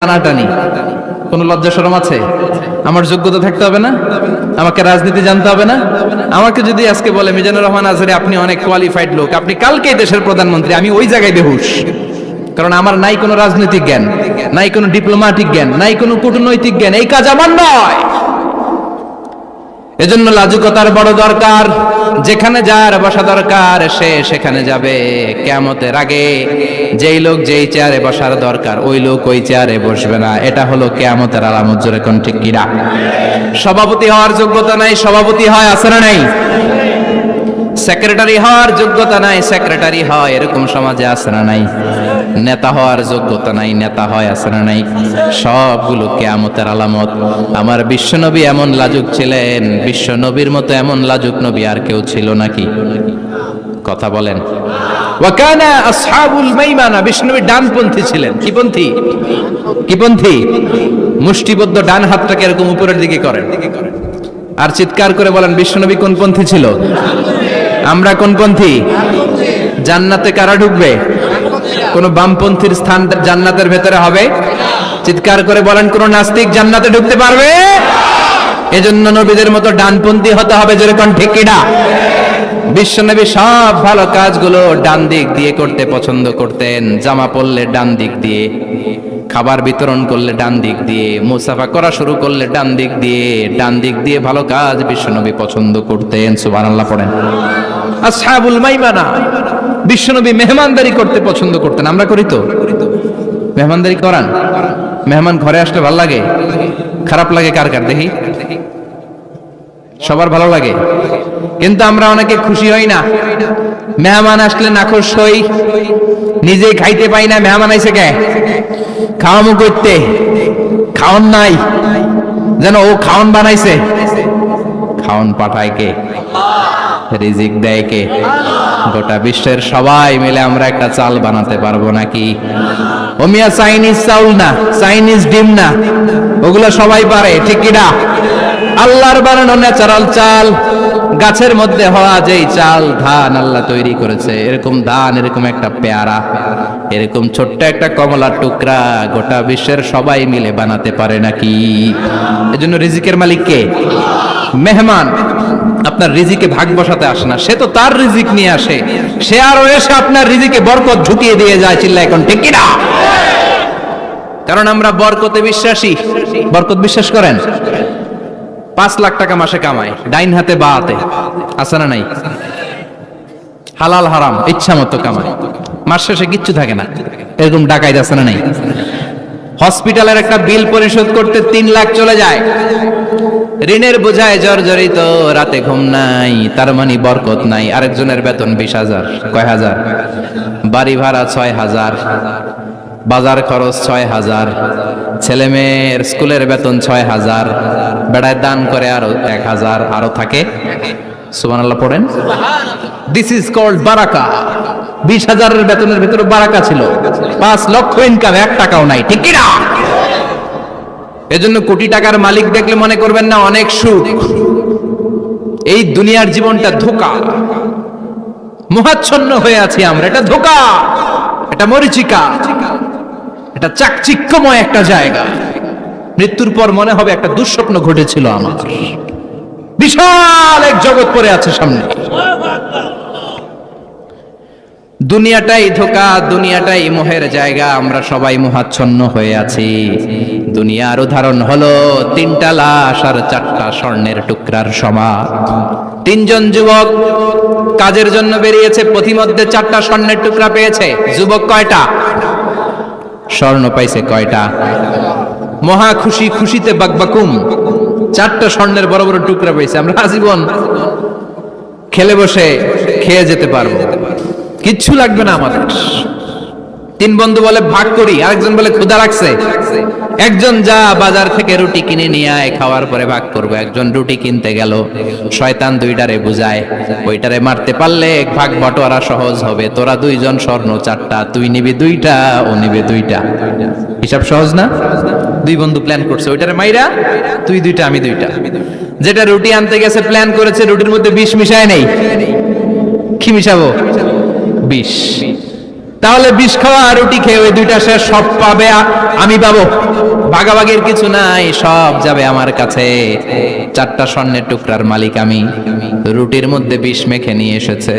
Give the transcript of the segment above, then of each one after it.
টানাটানি কোন লজ্জা শরম আছে? আমার যোগ্যতা থাকতে হবে না? আমাকে রাজনীতি জানতে হবে না? আমাকে যদি আজকে বলে মিজানুর রহমান আজহারী আপনি অনেক কোয়ালিফাইড লোক, আপনি কালকেই দেশের প্রধানমন্ত্রী, আমি ওই জায়গায় বেহুশ। কারণ আমার নাই কোনো রাজনৈতিক জ্ঞান, নাই কোনো ডিপ্লোম্যাটিক জ্ঞান, নাই কোনো কূটনৈতিক জ্ঞান, এই কাজ আমার নয়। এজন্য লাজুকতার বড় দরকার। যেখানে যার বসা দরকার সে সেখানে যাবে। কিয়ামতের আগে যেই লোক যেই চেয়ারে বসার দরকার ওই লোক ওই চেয়ারে বসবে না। এটা হলো কিয়ামতের আলামত। জোরে কোন ঠিক কিনা? সভাপতি হওয়ার যোগ্যতা নাই, সভাপতি হয়, আছে না নাই? সেক্রেটারি হওয়ার যোগ্যতা নাই, সেক্রেটারি হয়, এরকম সমাজে আছে না নাই? নেতা হওয়ার যোগ্যতা নাই, নেতা হয়, আছে না নাই? সবগুলো কিয়ামতের আলামত। আমার বিশ্বনবী এমন লাজুক ছিলেন, বিশ্বনবীর মতো এমন লাজুক নবী আর কেউ ছিল নাকি? কথা বলেন। ওয়া কানা আসহাবুল মাইমানা, বিশ্বনবী ডানপন্থী ছিলেন। কি পন্থী? কি পন্থী? মুষ্টিবদ্ধ ডান হাতটাকে এরকম উপরের দিকে করেন আর চিৎকার করে বলেন বিশ্বনবী কোন পন্থী ছিল? আমরা কোন পন্থী? জান্নাতে কারা ঢুকবে? কোন বামপন্থীর স্থান জান্নাতের ভেতরে হবে? চিৎকার করে বলেন কোন নাস্তিক জান্নাতে ঢুকতে পারবে? এজন্য নবীদের মতো ডানপন্থী হতে হবে। যেরকম ঠিক কিনা? বিশ্বনবী সব ভালো কাজগুলো ডান দিক দিয়ে করতে পছন্দ করতেন। জামা পরলে ডান দিক দিয়ে, খাবার বিতরণ করলে ডান দিক দিয়ে, মুসাফা করা শুরু করলে ডান দিক দিয়ে, ডান দিক দিয়ে ভালো কাজ বিশ্বনবী পছন্দ করতেন। সুবহানাল্লাহ পড়েন। আসহাবুল মাইমানা, বিশ্বনবী মেহমানদারি করতে পছন্দ করতেন। আমরা করি তো? মেহমানদারি করান? মেহমান ঘরে আসলে ভালো লাগে? খারাপ লাগে কার কার দেখি? সবার ভালো লাগে, কিন্তু আমরা অনেকে খুশি হই না। মেহমান আসলে নাখোশ হই, নিজে খাইতে পাই না। মেহমান আইছে কে? খাওয়ামু করতে, খাওন নাই, যেন ও খাওন বানাইছে। খাওন পাঠায় কে? রিজিক দেয় কে? গোটা বিশ্বের সবাই মিলে আমরা একটা চাল বানাতে পারবো নাকি? ও মিয়া চাইনিজ চাউল না, চাইনিজ ডিম না, ওগুলো সবাই পারে, ঠিক কিনা? আল্লাহর বানানো ন্যাচারাল চাল, গাছের মধ্যে হওয়া যেই চাল, ধান আল্লাহ তৈরি করেছে, এরকম ধান, এরকম একটা পেয়ারা, এরকম ছোট্ট একটা কমলার টুকরা গোটা বিশ্বের সবাই মিলে বানাতে পারে নাকি? এজন্য রিজিকের মালিক কে? মেহমান আপনার রিজিকে ভাগ বসাতে আসে না, সে তো তার রিজিক নিয়ে আসে। সে আরো এসে আপনার রিজিকে বরকত ঢুকিয়ে দিয়ে যায়। চিল্লা এখন ঠিক কিনা? কারণ আমরা বরকতে বিশ্বাসী। বরকত বিশ্বাস করেন? 5 লাখ টাকা মাসে কামায়, ডাইন হাতে বা হাতে, আছে না নাই? হালাল হারাম ইচ্ছা মতো কামায়, মাস শেষে কিচ্ছু থাকে না, এরকম ডাকাইত আছে না নাই? হসপিটালের একটা বিল পরিশোধ করতে 3 লাখ চলে যায়, ঋণের বোঝায় জর্জরিত, রাতে ঘুম নাই, তার মানে বরকত নাই। আরেকজনের বেতন 20,000, কয় হাজার? বাড়ি ভাড়া 6,000, বাজার খরচ 6,000, ছেলে মেয়ের স্কুলের বেতন 6,000, বেড়ায় দান করে আরো 1,000, আরো থাকে। সুবহানাল্লাহ পড়েন। দিস ইজ কল্ড বারাকা। 20,000-এর বেতনের ভিতরে বারাকা ছিল। 5 লক্ষ ইনকাম, 1 টাকাও নাই, ঠিক কিনা? এজন্য কোটি টাকার মালিক দেখলে মনে করবেন না অনেক সুখ। এই দুনিয়ার জীবনটা ধোঁকা, মোহাচ্ছন্ন হয়ে আছি আমরা। এটা ধোঁকা, এটা মরিচিকা, এটা চাকচিক্যময় একটা জায়গা। মৃত্যুর পর মনে হবে একটা দুঃস্বপ্ন ঘটেছিল আমার। বিশাল এক জগৎ পড়ে আছে সামনে। দুনিয়াটাই ধোঁকা, দুনিয়াটাই মোহের জায়গা। আমরা সবাই মোহাচ্ছন্ন হয়ে আছি। দুনিয়ার উদাহরণ হলো 3টা লাশ আর 4টা স্বর্ণের টুকরার সমান। 3 জন যুবক কাজের জন্য বেরিয়েছে, পথিমধ্যে 4টা স্বর্ণের টুকরা পেয়েছে। যুবক কয়টা? স্বর্ণ পাইছে কয়টা? মহা খুশি, খুশিতে বাকবাকুম, 4টা স্বর্ণের বড় বড় টুকরা পাইছে। আমরা আজীবন খেলে বসে খেয়ে যেতে পারবো, কিচ্ছু লাগবে না আমাদের। 3 বন্ধু বলে ভাগ করি, আরেকজন বলে ক্ষুধা লাগছে। একজন যা বাজার থেকে রুটি কিনে নিয়ে আয়, খাওয়ার পরে ভাগ করবো। একজন রুটি কিনতে গেল, শয়তান 2টারে বুঝায়, ওইটারে মারতে পারলে ভাগ বটোয়ারা সহজ হবে। তোরা 2 জন স্বর্ণ 4টা, তুই নিবি 2টা, ও নিবে 2টা। হিসাব সহজ না? 2 বন্ধু প্ল্যান করছে, ওইটারে মাইরা তুই 2টা, আমি 2টা। যেটা রুটি আনতে গেছে প্ল্যান করেছে, রুটির মধ্যে বিষ মিশায় নেই। কি মিশাবো? বিষ। তাহলে বিষ খাওয়া রুটি খেয়ে ওই দুইটা সে সব পাবে, আমি পাবো। ভাগাভাগির কিছু নাই, সব যাবে আমার কাছে। 4টা স্বর্ণের টুকরার মালিক আমি। রুটির মধ্যে বিষ মেখে নিয়ে এসেছে,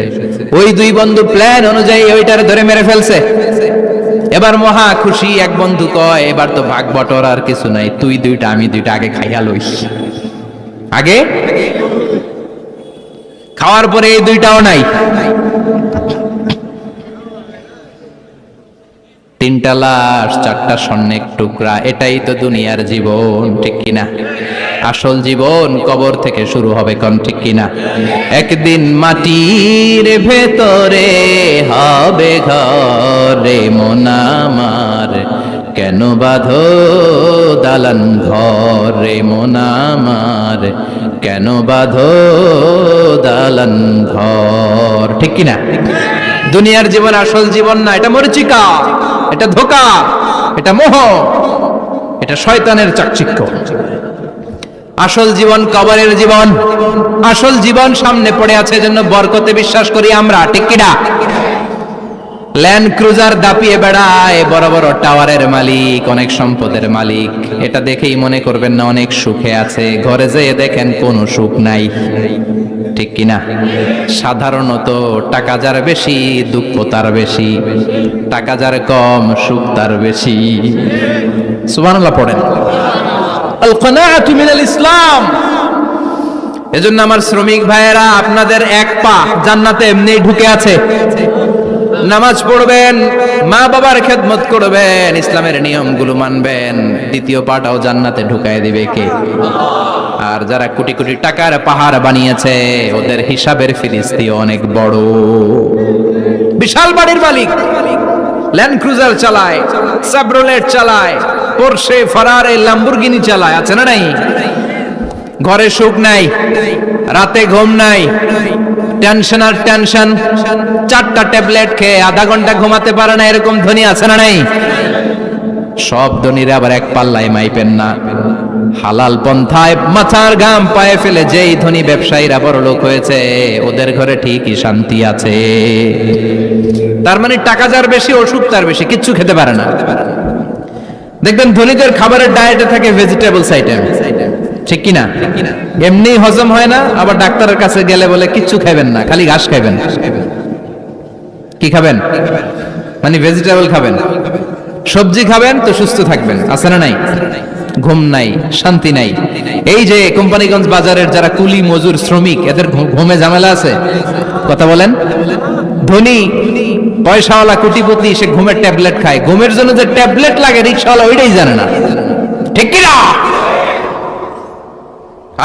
ওই দুই বন্ধু প্ল্যান অনুযায়ী ওইটার ধরে মেরে ফেলছে। এবার মহা খুশি। এক বন্ধু কয়, এবার তো ভাগ বটর আর কিছু নাই, তুই দুইটা আমি দুইটা, আগে খাইয়া লইস। আগে খাওয়ার পরে এই দুইটাও নাই। 3টা লাশ, 4টা স্বর্ণের টুকরা। এটাই তো দুনিয়ার জীবন, ঠিক কিনা? আসল জীবন কবর থেকে শুরু হবে, কোন ঠিক কিনা? একদিন মাটির ভেতরে হবে ঘরে মন আমার, কেন বাঁধো দালান ঘরে মন আমার, কেন বাঁধো দালান ঘর, ঠিক কিনা? দুনিয়ার জীবন আসল জীবন না, এটা মরিচিকা, এটা ধোঁকা, এটা মোহ, এটা শয়তানের চাকচিক্য। আসল জীবন কবরের জীবন। আসল জীবন সামনে পড়ে আছে, জন্য বরকতে বিশ্বাস করি আমরা, ঠিক কিনা? ল্যান্ড ক্রুজার দাপিয়ে বেড়ায়, বড় বড় টাওয়ারের মালিক, অনেক সম্পদের মালিক। এটা দেখেই মনে করবেন না অনেক সুখে আছে, ঘরে যেয়ে দেখেন কোনো সুখ নাই, ঠিক কিনা? সাধারণত টাকা যার বেশি দুঃখ তার বেশি, টাকা যার কম সুখ তার বেশি। সুবহানাল্লাহ পড়েন। আল কানাআতু মিনাল ইসলাম। এজন্য আমার শ্রমিক ভাইয়েরা, আপনাদের এক পা জান্নাতে এমনি ঢুকে আছে। নামাজ পড়বেন, মা বাবার খেদমত করবেন, ইসলামের নিয়মগুলো মানবেন, দ্বিতীয় পাটাও জান্নাতে ঢুকায় দিবে কে? আর যারা কোটি কোটি টাকার পাহাড় বানিয়েছে, ওদের হিসাবের ফিরিস্তি অনেক বড়। বিশাল বাড়ির মালিক, ল্যান্ড ক্রুজার চালায়, সাবরোলেট চালায়, পোরশে, ফারারে, ল্যাম্বরগিনি চালায়, আছে না নাই? ঘরে সুখ নাই, রাতে ঘুম নাই, টেনশন আর টেনশন। 4টা ট্যাবলেট খেয়ে আধা ঘন্টা ঘুমাতে পারে না, এরকম ধনী আছে না নাই? সব ধনীরা আবার এক পাল্লায় মাইপেন না। হালাল পন্থায় মাথার ঘাম পায়ে ফেলে যেই ধনী ব্যবসায়ীরা বড় লোক হয়েছে, ওদের ঘরে ঠিকই শান্তি আছে। তার মানে টাকা যার বেশি, অসুখ তার বেশি, কিচ্ছু খেতে পারে না। দেখবেন ধনীদের খাবারের ডায়েটে থাকে ভেজিটেবলস আইটেম, ঠিক কিনা? এমনি হজম হয় না, আবার ডাক্তারের কাছে গেলে বলে কিচ্ছু খাবেন না, খালি ঘাস খাবেন। কি খাবেন? মানে ভেজিটেবল খাবেন, সবজি খাবেন তো সুস্থ থাকবেন, আছে না নাই? ঘুম নাই, শান্তি নাই। এই যে কোম্পানিগঞ্জ বাজারের যারা কুলি মজুর শ্রমিক, এদের ঘুমে ঝামেলা আছে? কথা বলেন। ধনী পয়সাওয়ালা কোটিপতি, সে ঘুমের ট্যাবলেট খায়। ঘুমের জন্য যে ট্যাবলেট লাগে রিকশাওয়ালা ওইটাই জানে না, ঠিক কিনা?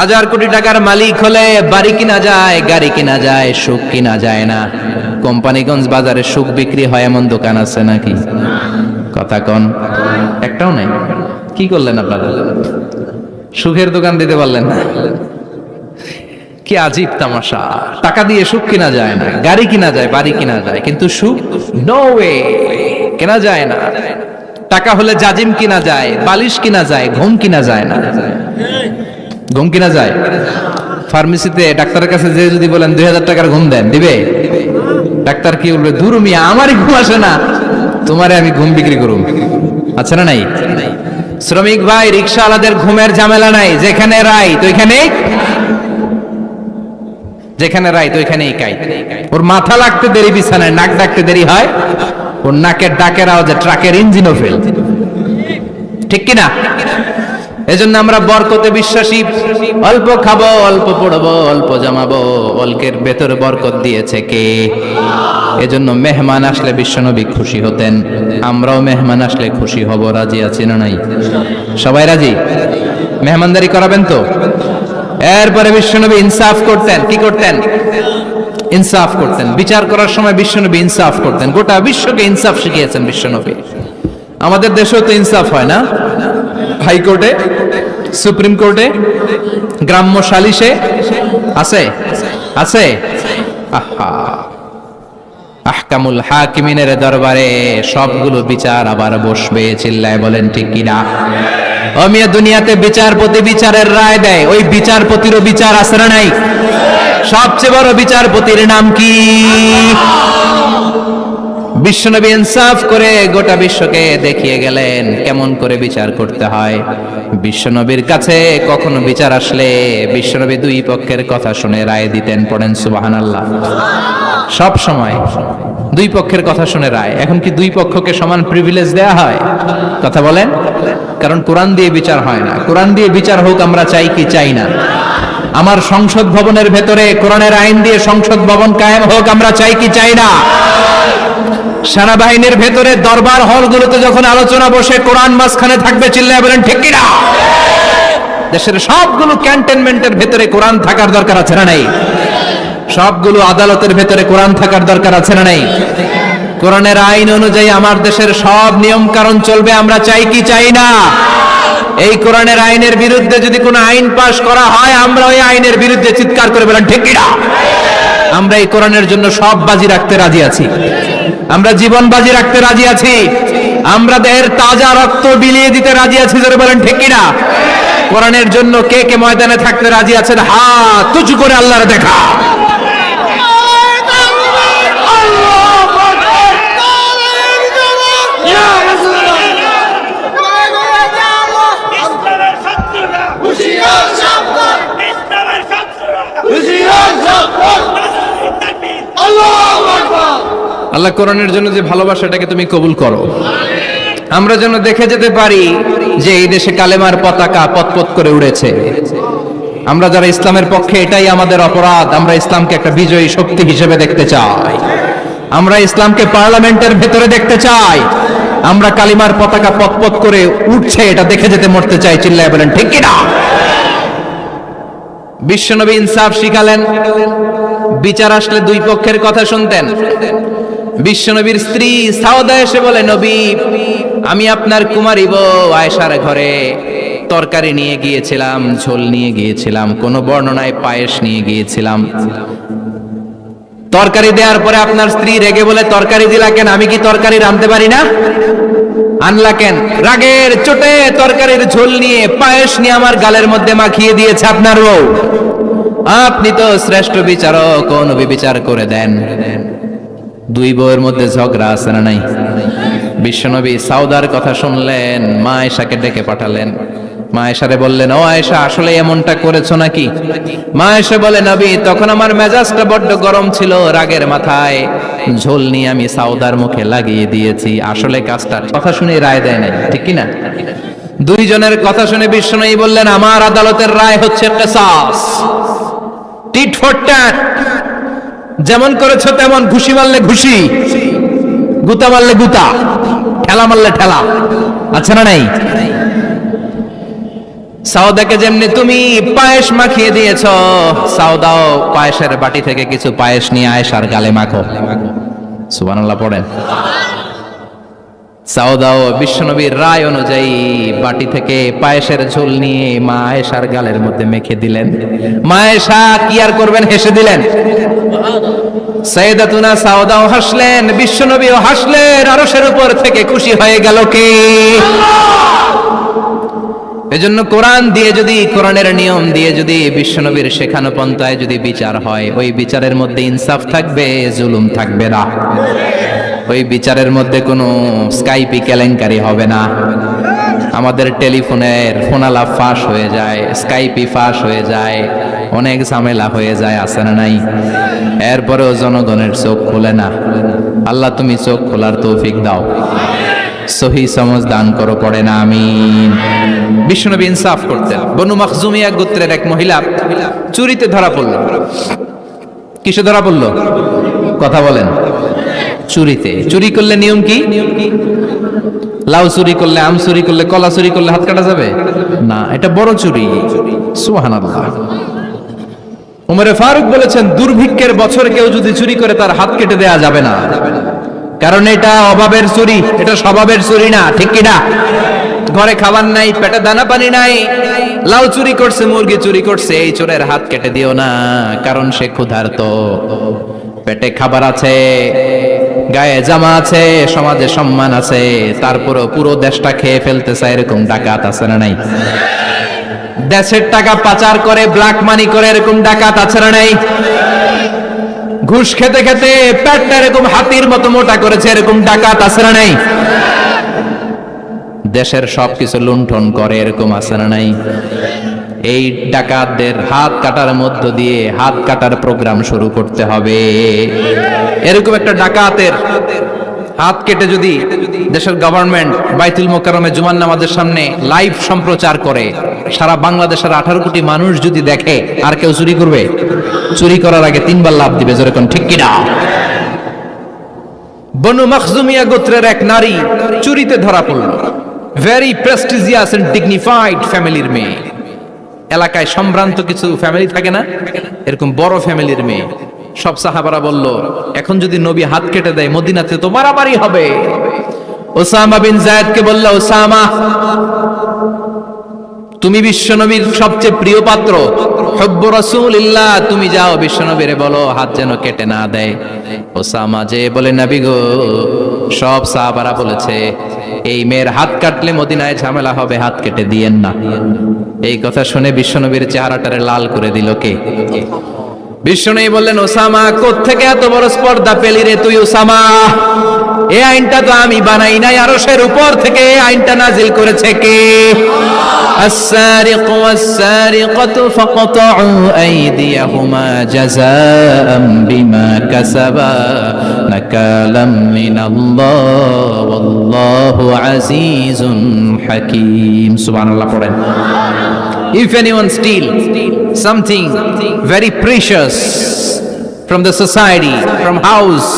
1000 কোটি টাকার মালিক হলে বাড়ি কিনা যায়, গাড়ি কিনা যায়, সুখ কিনা যায় না। কোম্পানিগঞ্জ বাজারে সুখ বিক্রি হয় এমন দোকান আছে নাকি? কথা কন, একটাও নাই। কি করলেন আপনারা? সুখের দোকান দিতে পারলেন না। কি আজীব তামাশা! টাকা দিয়ে সুখ কিনা যায় না, গাড়ি কিনা যায়, বাড়ি কিনা যায়, কিন্তু সুখ নো ওয়ে, কেনা যায় না। টাকা হলে জাজিম কিনা যায়, বালিশ কিনা যায়, ঘুম কিনা যায় না। ঘুম কিনা যায়? ফার্মেসিতে ডাক্তারের কাছে যে যদি বলেন 2000 টাকার ঘুম দেন, দিবে? ডাক্তার কি বলবে? দূর মিয়া, আমারই ঘুম আসে না, তোমারে আমি ঘুম বিক্রি করুম। আচ্ছা না নাই? শ্রমিক ভাই, রিকশাওয়ালাদের ঘুমের ঝামেলা নাই। যেখানে রাই তো ওইখানে, যেখানে রাই তো ওইখানেই কাই। ওর মাথা লাগতে দেরি বিছানায়, নাক ডাকতে দেরি হয়, ওর নাকের ডাকের আওয়াজে ট্রাকের ইঞ্জিনও ফেল, ঠিক কিনা? এজন্য আমরা বরকতে বিশ্বাসী। অল্প খাবো, অল্প পড়বো, অল্প জমাবো, অল্পের ভেতর বরকত দিয়েছে কে? এজন্য মেহমান আসলে বিশ্বনবী খুশি হতেন, আমরাও মেহমান আসলে খুশি হব। রাজি আছি না নাই? সবাই রাজি? মেহমানদারি করাবেন তো? এরপরে বিশ্বনবী ইনসাফ করতেন। কি করতেন? ইনসাফ করতেন। বিচার করার সময় বিশ্বনবী ইনসাফ করতেন। গোটা বিশ্বকে ইনসাফ শিখিয়েছেন বিশ্বনবী। আমাদের দেশেও তো ইনসাফ হয় না? হাইকোর্টে, সুপ্রিম কোর্টে, গ্রাম্য সালিশে আছে, আছে। আহা, আহকামুল হাকিমিনের দরবারে সবগুলো বিচার আবার বসবে। চিল্লায় বলেন ঠিক কিনা? ও মিয়া, দুনিয়াতে বিচারপতি বিচারের রায় দেয়, ওই বিচারপতিরও বিচার আছে না নাই? সবচেয়ে বড় বিচারপতির নাম কি? বিশ্বনবী ইনসাফ করে গোটা বিশ্বকে দেখিয়ে গেলেন কেমন করে বিচার করতে হয়। বিশ্বনবীর কাছে কখনো বিচার আসলে বিশ্বনবী দুই পক্ষের কথা শুনে রায় দিতেন। পড়েন সুবহানাল্লাহ। সব সময় দুই পক্ষের কথা শুনে রায়। এখন কি দুই পক্ষকে সমান প্রিভিলেজ দেয়া হয়? কথা বলেন। কারণ কোরআন দিয়ে বিচার হয় না। কোরআন দিয়ে বিচার হোক আমরা চাই কি চাই না? আমার সংসদ ভবনের ভেতরে কোরআনের আইন দিয়ে সংসদ ভবন কায়েম হোক আমরা চাই কি চাই না? সেনাবাহিনীর ভেতরে দরবার হলগুলোতে যখন আলোচনা বসে কোরআন মাঝখানে থাকবে, চিল্লায় বলেন ঠিক কিনা? দেশের সবগুলো ক্যান্টনমেন্টের ভেতরে কোরআন থাকার দরকার আছে না নাই? সবগুলো আদালতের ভেতরে কোরআন থাকার দরকার আছে না নাই? কোরআনের আইন অনুযায়ী আমার দেশের সব নিয়ম কারণ চলবে আমরা চাই কি চাই না? এই কোরআনের আইনের বিরুদ্ধে যদি কোনো আইন পাশ করা হয় আমরা ওই আইনের বিরুদ্ধে চিৎকার করে বলেন ঠিক কিনা? আমরা এই কোরআনের জন্য সব বাজি রাখতে রাজি আছি। আমরা জীবন বাজি রাখতে রাজি আছি। আমরা দেহের তাজা রক্ত বিলিয়ে দিতে রাজি আছি। যারা বলেন ঠিক কিনা? কোরআনের জন্য কে কে ময়দানে থাকতে রাজি আছেন হাত উঁচু করে আল্লাহর দেখা। আল্লাহ কোরআনের জন্য যে ভালোবাসাটাকে তুমি কবুল করো। আমরা যেন দেখে যেতে পারি যে এই দেশে কালেমার পতাকা পতপত করে উড়েছে। আমরা যারা ইসলামের পক্ষে, এটাই আমাদের অপরাধ। আমরা ইসলামকে একটা বিজয়ী শক্তি হিসেবে দেখতে চাই। আমরা ইসলামকে পার্লামেন্টের ভেতরে দেখতে চাই। আমরা কালিমার পতাকা পতপত করে উঠছে এটা দেখে যেতে মরতে চাই। চিল্লায় বলেন ঠিক কিনা? বিশ্বনবী ইনসাফ শিখালেন। বিচার আসলে দুই পক্ষের কথা শুনতেন। বিশ্বনবীর স্ত্রী সাউদা এসে বলে, নবী আমি আপনার কুমারী বউ আয়েশার ঘরে তরকারি নিয়ে গিয়েছিলাম, ঝোল নিয়ে গিয়েছিলাম, কোন বর্ণনায় পায়েস নিয়ে গিয়েছিলাম। তরকারি দেওয়ার পরে আপনার স্ত্রী রেগে বলে, তরকারি দিলা কেন? আমি কি তরকারি রাঁধতে পারি না? আনলা কেন? রাগের চোটে তরকারির ঝোল নিয়ে পায়েস নিয়ে আমার গালের মধ্যে মাখিয়ে দিয়েছে আপনার বউ। আপনি তো শ্রেষ্ঠ বিচারক, নবী বিচার করে দেন। দুই বউয়ের মধ্যে ঝগড়া আছে না নাই? বিশ্বনবী সাউদার কথা শুনলেন, মা আয়েশাকে ডেকে পাঠালেন। মা আয়েশারে বললেন, ও আয়েশা আসলে এমনটা করেছো নাকি? মা আয়েশা বলে, নবী তখন আমার মেজাজটা বড্ড গরম ছিল, রাগের মাথায় ঝোল নিয়ে আমি সাউদার মুখে লাগিয়ে দিয়েছি। আসলে কাজটা কথা শুনে রায় দেয় নাই, ঠিক কি না? দুইজনের কথা শুনে বিশ্বনবী বললেন, আমার আদালতের রায় হচ্ছে কিসাস, টিট ফর ট্যাট। যেমন করেছো তেমন, ঘুষি মারলে ঘুষি, গুতা মারলে গুতা, ঠেলা মারলে ঠেলা, আছে না নাই? সাউদাকে যেমনি তুমি পায়েস মাখিয়ে দিয়েছ, সাউদাও পায়েসের বাটি থেকে কিছু পায়েস নিয়ে আয়েশার গালে মাখো। সুবহানাল্লাহ পড়েন। সাউদাও বিশ্বনবীর রায় অনুযায়ী বাটি থেকে পায়েসের ঝোল নিয়ে মা আয়েশার গালের মধ্যে মেখে দিলেন। মা আয়েশা কি আর করবেন, হেসে দিলেন। সাইয়েদাতুনা সাউদাও হাসলেন, বিশ্বনবীও হাসলেন। আরশের উপর থেকে খুশি হয়ে গেল কে? এজন্য কোরআন দিয়ে যদি, কোরআনের নিয়ম দিয়ে যদি, বিশ্বনবীর শেখানো পন্থায় যদি বিচার হয়, ওই বিচারের মধ্যে ইনসাফ থাকবে, জুলুম থাকবে না। ওই বিচারের মধ্যে কোনো স্কাইপি কেলেঙ্কারি হবে না। আমাদের টেলিফোনের ফোনালাপ ফাঁস হয়ে যায়, স্কাইপি ফাঁস হয়ে যায়, অনেক ঝামেলা হয়ে যায়, আছে না নাই? এরপরেও জনগণের চোখ খুলে না। আল্লাহ তুমি চোখ খোলার তৌফিক দাও, সহি সমঝ দান করো, পড়ে না আমিন। বিশ্বনবী ইনসাফ করতেন। বনু মাখজুমিয়া গোত্রের এক মহিলা চুরিতে ধরা পড়ল। কিসে ধরা পড়ল? কথা বলেন। চুরিতে। চুরি করলে নিয়ম কি? লাউ চুরি করলে, আম চুরি করলে, কলা চুরি করলে হাত কাটা যাবে না, এটা বড় চুরি। সুবহানাল্লাহ। ওমরে ফারুক বলেছেন, দুর্ভিক্ষের বছর কেউ যদি চুরি করে তার হাত কেটে দেয়া যাবে না, কারণ এটা অভাবের চুরি, এটা স্বভাবের চুরি না, ঠিক কি না? ঘরে খাবার নাই, পেটে দানা পানি নাই, লাউ চুরি করছে, মুরগি চুরি করছে, এই চোরের হাত কেটে দিও না, কারণ সে ক্ষুধার্ত। পেটে খাবার আছে, গায়ে জামা আছে, সমাজে সম্মান আছে, তারপরও পুরো দেশটা খেয়ে ফেলতে চায়, এরকম ডাকাত আছে না নাই? দেশের টাকা পাচার করে, ব্ল্যাক মানি করে, এরকম ডাকাত আছে না নাই? ঘুষ খেতে খেতে পেটটা এরকম হাতির মতো মোটা করেছে, এরকম ডাকাত আছে না নাই? দেশের সবকিছু লুণ্ঠন করে, এরকম আছে না নাই? এই ডাকাতদের হাত কাটার মধ্য দিয়ে হাত কাটার প্রোগ্রাম শুরু করতে হবে। এরকম একটা ডাকাতের হাত কেটে যদি দেশের গভর্নমেন্ট বাইতুল মোকাররমে জুমার নামাজের সামনে লাইভ সম্প্রচার করে, সারা বাংলাদেশের 18 কোটি মানুষ যদি দেখে, আর কেউ চুরি করবে? চুরি করার আগে 3 বার লাফ দিবে, যেরকম ঠিক কিনা? বনু মখজুমিয়া গোত্রের এক নারী চুরিতে ধরা পড়ল। ভেরি প্রেস্টিজিয়াস এন্ড ডিগনিফাইড ফ্যামিলির মেয়ে। এলাকায় সম্ভ্রান্ত কিছু ফ্যামিলি থাকে না, এরকম বড় ফ্যামিলির মেয়ে। সব সাহাবারা বলল, এখন যদি নবী হাত কেটে দেয় মদিনাতে তো মারামারি হবে। ওসামা বিন যায়েদকে বলল, ওসামা, তুমি বিশ্বনবীর সবচেয়ে প্রিয় পাত্র, হুব্বু রাসূলিল্লাহ, তুমি যাও বিশ্বনবীরে বলো হাত যেন কেটে না দেয়। ওসামা যে বলে, নবী গো, সব সাহাবারা বলেছে এই মেয়ের হাত কাটলে মদিনায় ঝামেলা হবে, হাত কেটে দিয়েন না। এই কথা শুনে বিশ্বনবীর চেহারাটারে লাল করে দিল কে? বিশ্বনবী বললেন, ওসামা, কোত্থেকে এত বড় স্পর্ধা পেলি রে তুই ওসামা? এই আইনটা তো আমি বানাই নাই, আরশের উপর থেকে এই আইনটা নাজিল করেছে কে? السارق والسارقة فاقطعوا أيديهما جزاء بما كسبا نكالا من الله والله عزيز حكيم. سبحان الله. If anyone steal something very precious from the society, from house,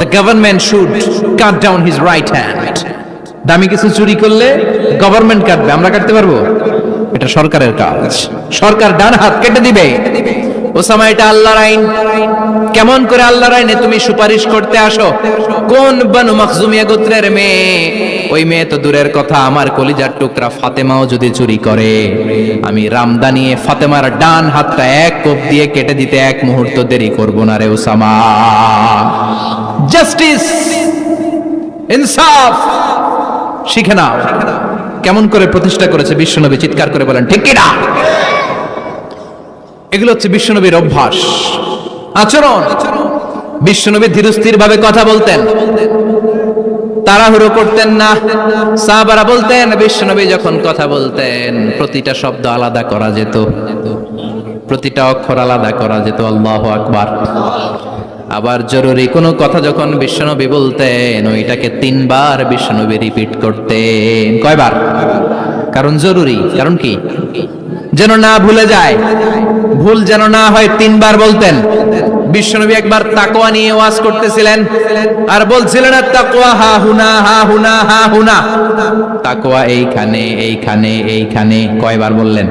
the government should cut down his right hand. দামি কিছু চুরি করলে গভর্নমেন্ট কাটবে, আমরা কাটতে পারবো? এটা সরকারের কাজ, সরকার ডান হাত কেটে দিবে। ওসামা, এটা আল্লাহর আইন। কেমন করে আল্লাহর আইনে তুমি সুপারিশ করতে আসো? কোন বনু মখজুমিয়া গোত্রের মেয়ে? ওই মেয়ে তো দূরের কথা, আমার কলিজার টুকরা ফাতেমাও যদি চুরি করে, আমি রামদানিয়ে ফাতেমার ডান হাতটা এক কোপ দিয়ে কেটে দিতে এক মুহূর্ত দেরি করব না রে ওসামা। জাস্টিস, ইনসাফ শিখে নাও। কেমন করে প্রতিষ্ঠা করেছে বিশ্বনবী, চিৎকার করে বলেন ঠিক কি না? এগুলো হচ্ছে বিশ্বনবীর অভ্যাস, আচরণ। বিশ্বনবী ধীরস্থির ভাবে কথা বলতেন, তাড়াহুড়ো করতেন না। সাহাবারা বলতেন, বিশ্বনবী যখন কথা বলতেন প্রতিটা শব্দ আলাদা করা যেত, প্রতিটা অক্ষর আলাদা করা যেত। আল্লাহু আকবার। আবার জরুরি কোনো কথা যখন বিশ্বনবী বলতেন, ওইটাকে 3 বার বিশ্বনবী রিপিট করতেন। কয়বার? কারণ জরুরি। কারণ কি? যেন না ভুলে যায়, ভুল যেন না হয়, 3 বার বলতেন। বিশ্বনবী একবার তাকওয়া নিয়ে ওয়াজ করতেছিলেন আর বলছিলেন, তাকওয়া হা হুনা হা হুনা হা হুনা। তাকওয়া এইখানে এইখানে এইখানে। কয়বার বললেন?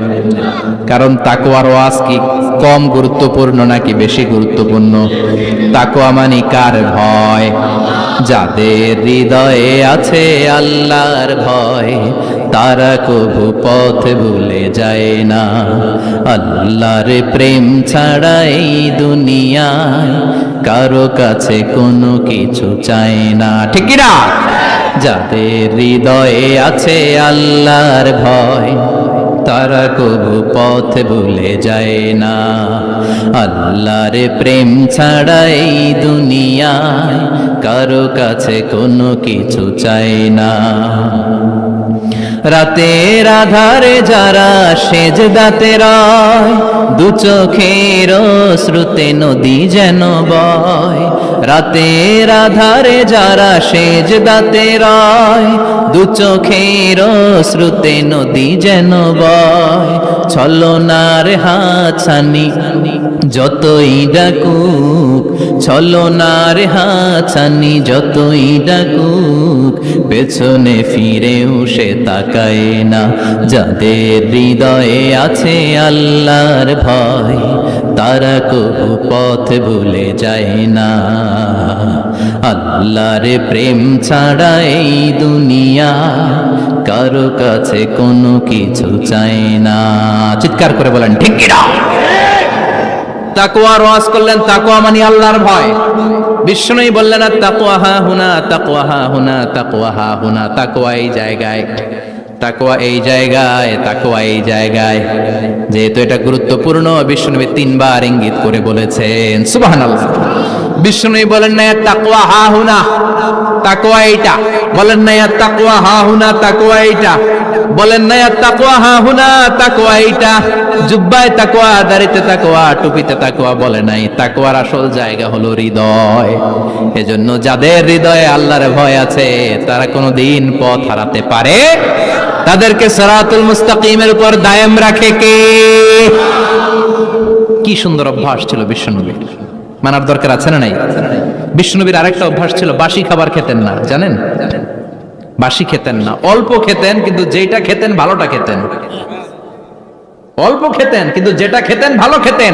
কারণ তাকওয়ার ওয়াজ কি কম গুরুত্বপূর্ণ নাকি বেশি গুরুত্বপূর্ণ? তাকওয়া মানে কার ভয়? যাদের হৃদয়ে আছে আল্লাহর ভয়, তারা কভু পথ ভুলে যায় না। আল্লাহর প্রেম ছাড়া এই দুনিয়ায় কারো কাছে কোনো কিছু চায় না। ঠিক কি না? যাদের হৃদয়ে আছে আল্লাহর ভয়, তারা কবু পথ ভুলে যায় না। আল্লাহর প্রেম ছাড়া এই দুনিয়ায় কারো কাছে কোনো কিছু চায় না। রাতের আধারে যারা সেজদাতে রয়, দু চোখের শ্রুতে নদী যেন বয়। রাতের আধারে যারা সেজদাতে রয়, দু চোখের শ্রুতে নদী যেন বয়। ছলনার হাতছানি যতই ডাকুক, ছলনার হাতছানি যতই ডাকুক, পেছনে ফিরেও সে তাকায় না। যাদের হৃদয়ে আছে আল্লাহর ভয়, তারা কবু পথ ভুলে যায় না। আল্লাহর প্রেম ছাড়া এই দুনিয়া কারো কাছে কোনো কিছু চায় না। চিৎকার করে বলেন ঠিক কি না? তাকওয়ার ওয়াজ করলেন, তাকওয়া মানে আল্লাহর ভয়। বিষ্ণুই বললেন, তাকওয়া হা হুনা, তাকওয়া হা হুনা, তাকওয়া হা হুনা। তাকওয়া এই জায়গায়, তাকওয়া এই জায়গায়, তাকওয়া এই জায়গায়। যেহেতু এটা গুরুত্বপূর্ণ, বিশ্বনবী 3 বার ইঙ্গিত করে বলেছেন। সুবহানাল্লাহ। বিশ্বনবী বলেন না তাকওয়া হা হুনা, তাকওয়া এইটা। বলেন না তাকওয়া হা হুনা, তাকওয়া এইটা। বলেন না তাকওয়া হা হুনা, তাকওয়া এইটা। জুব্বায় তাকওয়া, দাড়িতে তাকওয়া, টুপিতে তাকওয়া বলে নাই। তাকওয়ার আসল জায়গা হলো হৃদয়। এজন্য যাদের হৃদয়ে আল্লাহর ভয় আছে তারা কোনোদিন পথ হারাতে পারে, তাদেরকে সিরাতুল মুস্তাকিমের উপর দায়েম রাখে কে? কি সুন্দর অভ্যাস ছিল বিশ্বনবীর, মানার দরকার আছে না নাই? বিশ্বনবীর আরেকটা অভ্যাস ছিল, বাসি খাবার খেতেন না, জানেন? বাসি খেতেন না, অল্প খেতেন, কিন্তু যেটা খেতেন ভালোটা খেতেন। অল্প খেতেন কিন্তু যেটা খেতেন ভালো খেতেন।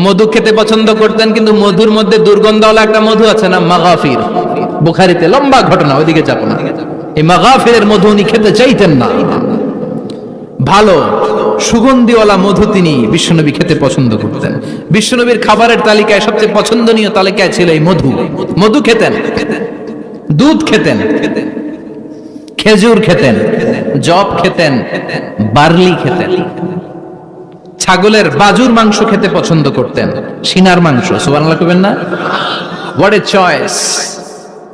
মধু খেতে পছন্দ করতেন, কিন্তু মধুর মধ্যে দুর্গন্ধওয়ালা একটা মধু আছে না, মাগাফির, বুখারীতে লম্বা ঘটনা, ওইদিকে যাব না। এই মাগাফিরের মধু উনি খেতে চাইতেন না। ভালো সুগন্ধিওয়ালা মধু তিনি বিশ্বনবী খেতে পছন্দ করতেন। বিশ্বনবীর খাবারের তালিকায় সবচেয়ে পছন্দনীয় তালিকায় ছিল এই মধু। মধু খেতেন, দুধ খেতেন, খেজুর খেতেন, জব খেতেন, বার্লি খেতেন, ছাগলের বাজুর মাংস খেতে পছন্দ করতেন, সিনার মাংস। সুবহানাল্লাহ কইবেন না? What a choice!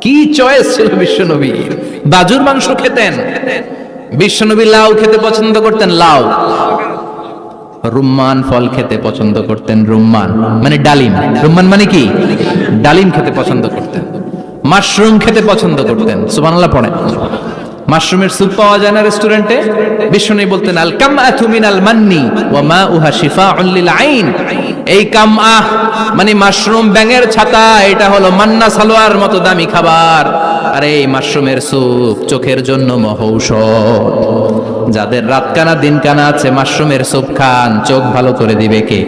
কি চয়েস ছিল বিশ্বনবীর! বাজুর মাংস খেতেন। বিশ্বনবী লাউ খেতে পছন্দ করতেন, লাউ। রুম্মান ফল খেতে পছন্দ করতেন, রুম্মান মানে ডালিম। রুম্মান মানে কি? ডালিম খেতে পছন্দ করতেন। মাশরুম খেতে পছন্দ করতেন। সুবহানাল্লাহ পড়েন। মাশরুমের স্যুপ পাওয়া যায় না রেস্টুরেন্টে? বিশ্বনবী বলতেন আল কামআতু মিনাল মান্নি ওয়া মাউহা শিফাউন লিল আইন। এই কামআ মানে মাশরুম, ব্যাঙের ছাতা, এটা হলো মান্না সালোয়ার মতো দামি খাবার। আর এই মাশরুমের স্যুপ চোখের জন্য মহৌষধ। যাদের রাত কানা দিন কানা আছে, মাশরুমের স্যুপ খান, চোখ ভালো করে দিবে কে?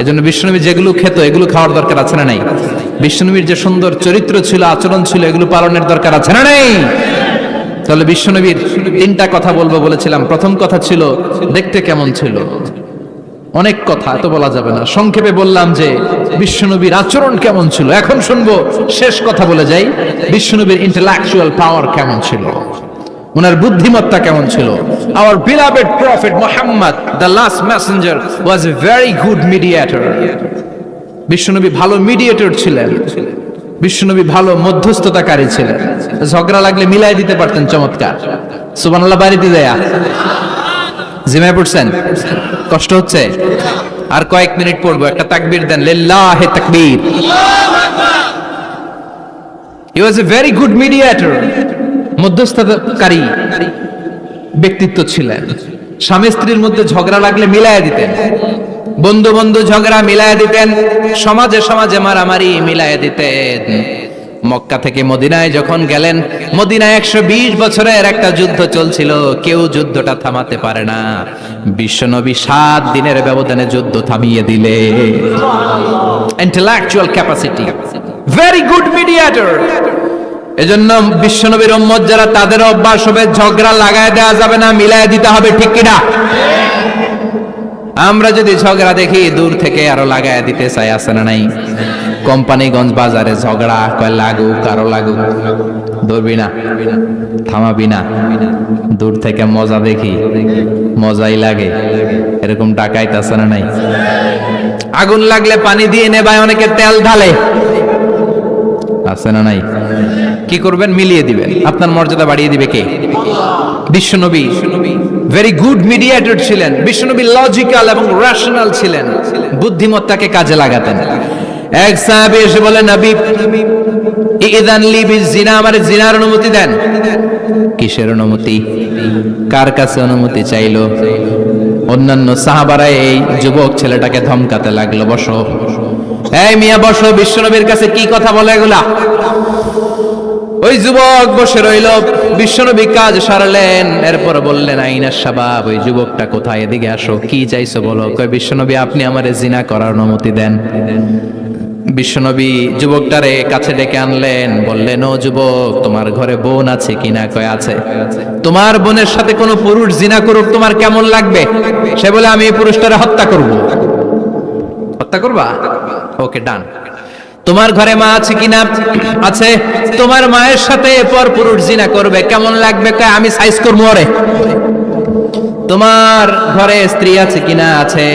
এজন্য বিশ্বনবী যেগুলো খেত এগুলো খাওয়ার দরকার আছে না নাই? বিশ্বনবীর যে সুন্দর চরিত্র ছিল, আচরণ ছিল, এগুলো পালনের দরকার আছে না নাই? তাহলে বিশ্বনবীর 3টা কথা বলবো বলেছিলাম। প্রথম কথা ছিল দেখতে কেমন ছিল। অনেক কথা এত বলা যাবে না, সংক্ষেপে বললাম যে বিশ্বনবীর আচরণ কেমন ছিল। এখন শুনবো, শেষ কথা বলে যাই, বিশ্বনবীর ইন্টেলেকচুয়াল পাওয়ার কেমন ছিল, ওনার বুদ্ধিমত্তা কেমন ছিল। Our beloved prophet Muhammad, the last messenger, was a very good mediator. বিশ্বনবী ভালো মিডিয়েটর ছিলেন। বিশ্বনবী ভালো মধ্যস্থতাকারী ছিলেন। ঝগড়া লাগলে মিলাই দিতে পারতেন চমৎকার। সুবহানাল্লাহ বাড়িতে দেয়া জিমায় পড়ছেন? কষ্ট হচ্ছে? আর কয়েক মিনিট পড়বো, একটা তাকবীর দেন, লিল্লাহি তাকবীর। He was a very good mediator. মধ্যস্থতাকারী ব্যক্তিত্ব ছিলেন। স্বামী স্ত্রীর মধ্যে ঝগড়া লাগলে মিলাইয়া দিতেন, বন্ধু বন্ধু ঝগড়া মিলাইয়া দিতেন, সমাজে সমাজে মারামারি মিলাইয়া দিতেন। মক্কা থেকে মদিনায় যখন গেলেন, মদিনায় 120 বছরের একটা যুদ্ধ চলছিল, কেউ যুদ্ধটা থামাতে পারে না। বিশ্বনবী 7 দিনের ব্যবধানে যুদ্ধ থামিয়ে দিলে। Intellectual capacity, very good mediator. এজন্য বিশ্বনবীর উম্মত যারা, তাদের অভ্যাস হবে ঝগড়া লাগায় দেওয়া যাবে না, মিলায় দিতে হবে, ঠিক কিনা? আমরা যদি ঝগড়া দেখি দূর থেকে আরো লাগায় দিতে চাই, আছে না নাই? কোম্পানিগঞ্জ বাজারে ঝগড়া, কয় লাগুক, আরো লাগুক, ধরবি না, থামাবি না। দূর থেকে মজা দেখি, মজাই লাগে, এরকম ডাকাইতে আছে না নাই? আগুন লাগলে পানি দিয়ে নেবায়, অনেকে তেল ঢালে, আছে না নাই? কি করবেন? মিলিয়ে দিবেন। আপনার মর্যাদা বাড়িয়ে দিবে কে? বিশ্বনবী ভেরি গুড মিডিয়েটর ছিলেন। বিশ্বনবী লজিক্যাল এবং রেশনাল ছিলেন, বুদ্ধিমত্তাকে কাজে লাগাতেন। এক সাহাবী এসে বলে, নবী ইযান লি বিজিনা, আমার জিনার অনুমতি দেন। কিসের অনুমতি? কার কাছে অনুমতি চাইলো? অন্যান্য সাহাবারা এই যুবক ছেলেটাকে ধমকাতে লাগলো, বসো, এই মিয়া বসো, বিশ্বনবীর কাছে কি কথা বলে এগুলা? ওই যুবক বসে রইল। বিশ্বনবী কাজ সারলেন, এরপর বললেন, আইনা শাবাব, ওই যুবকটা কোথায়, এদিকে আসো, কি চাইছো বলো। কয়, বিশ্বনবী আপনি আমারে জিনা করার অনুমতি দেন। বিশ্বনবী যুবকটারে কাছে ডেকে আনলেন, বললেন, ও যুবক, তোমার ঘরে বোন আছে কিনা? কয়, আছে। তোমার বোনের সাথে কোনো পুরুষ জিনা করুক, তোমার কেমন লাগবে? সে বলে, আমি এই পুরুষটারে হত্যা করব। হত্যা করবা? ওকে, ডান। তোমার ঘরে মা আছে কিনা? আছে। তোমার মায়ের সাথে পরপুরুষ জিনা করবে, কেমন লাগবে? কয় আমি সাইজ করবো ওরে। তোমার ঘরে স্ত্রী আছে কিনা? আছে।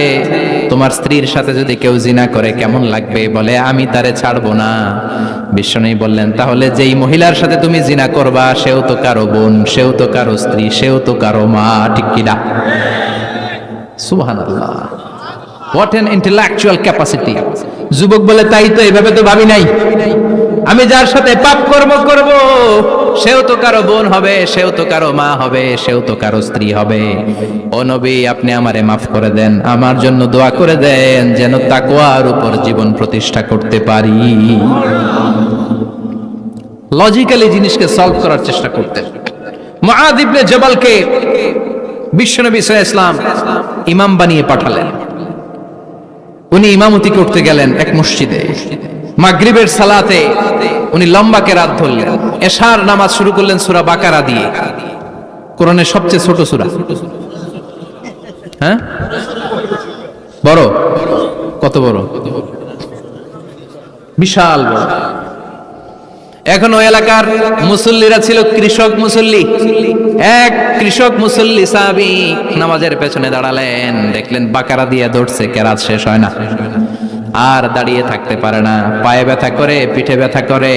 তোমার স্ত্রীর সাথে যদি কেউ জিনা করে কেমন লাগবে? বলে আমি তারে ছাড়বো না। বিশ্বনবী বললেন, তাহলে যেই মহিলার সাথে তুমি জিনা করবা সেও তো কারো বোন, সেও তো কারো স্ত্রী, সেও তো কারো মা, ঠিক কিনা? সুবহানাল্লাহ, হোয়াট এন ইন্টেলেকচুয়াল ক্যাপাসিটি। যুবক বলে, তাই তো, এভাবে তো ভাবি নাই। আমি যার সাথে পাপ কর্ম করব সেও তো কারো বোন হবে, সেও তো কারো মা হবে, সেও তো কারো স্ত্রী হবে। ও নবী, আপনি আমারে মাফ করে দেন, আমার জন্য দোয়া করে দেন যেন তাকওয়ার উপর জীবন প্রতিষ্ঠা করতে পারি। লজিক্যালি জিনিসকে সলভ করার চেষ্টা করতেন। মুআয ইবনে জাবালকে বিশ্বনবী সাল্লাল্লাহু আলাইহি ওয়াসাল্লাম ইমাম বানিয়ে পাঠালেন। উনি ইমামতি করতে গেলেন এক মসজিদে। মাগরিবের সালাতে উনি লম্বা কেরাত ধরলেন। এশার নামাজ শুরু করলেন সূরা বাকারা দিয়ে, কোরআনের সবচেয়ে ছোট সূরা। হ্যাঁ, বড়? কত বড়? বিশাল বড়। এখন ওই এলাকার মুসল্লিরা ছিল কৃষক মুসল্লি। এক কৃষক মুসল্লি সাহাবী নামাজের পেছনে দাঁড়ালেন, দেখলেন বাকারা দিয়ে দৌড়ছে, কেরাত শেষ হয় না, আর দাঁড়িয়ে থাকতে পারে না, পায়ে ব্যথা করে, পিঠে ব্যথা করে।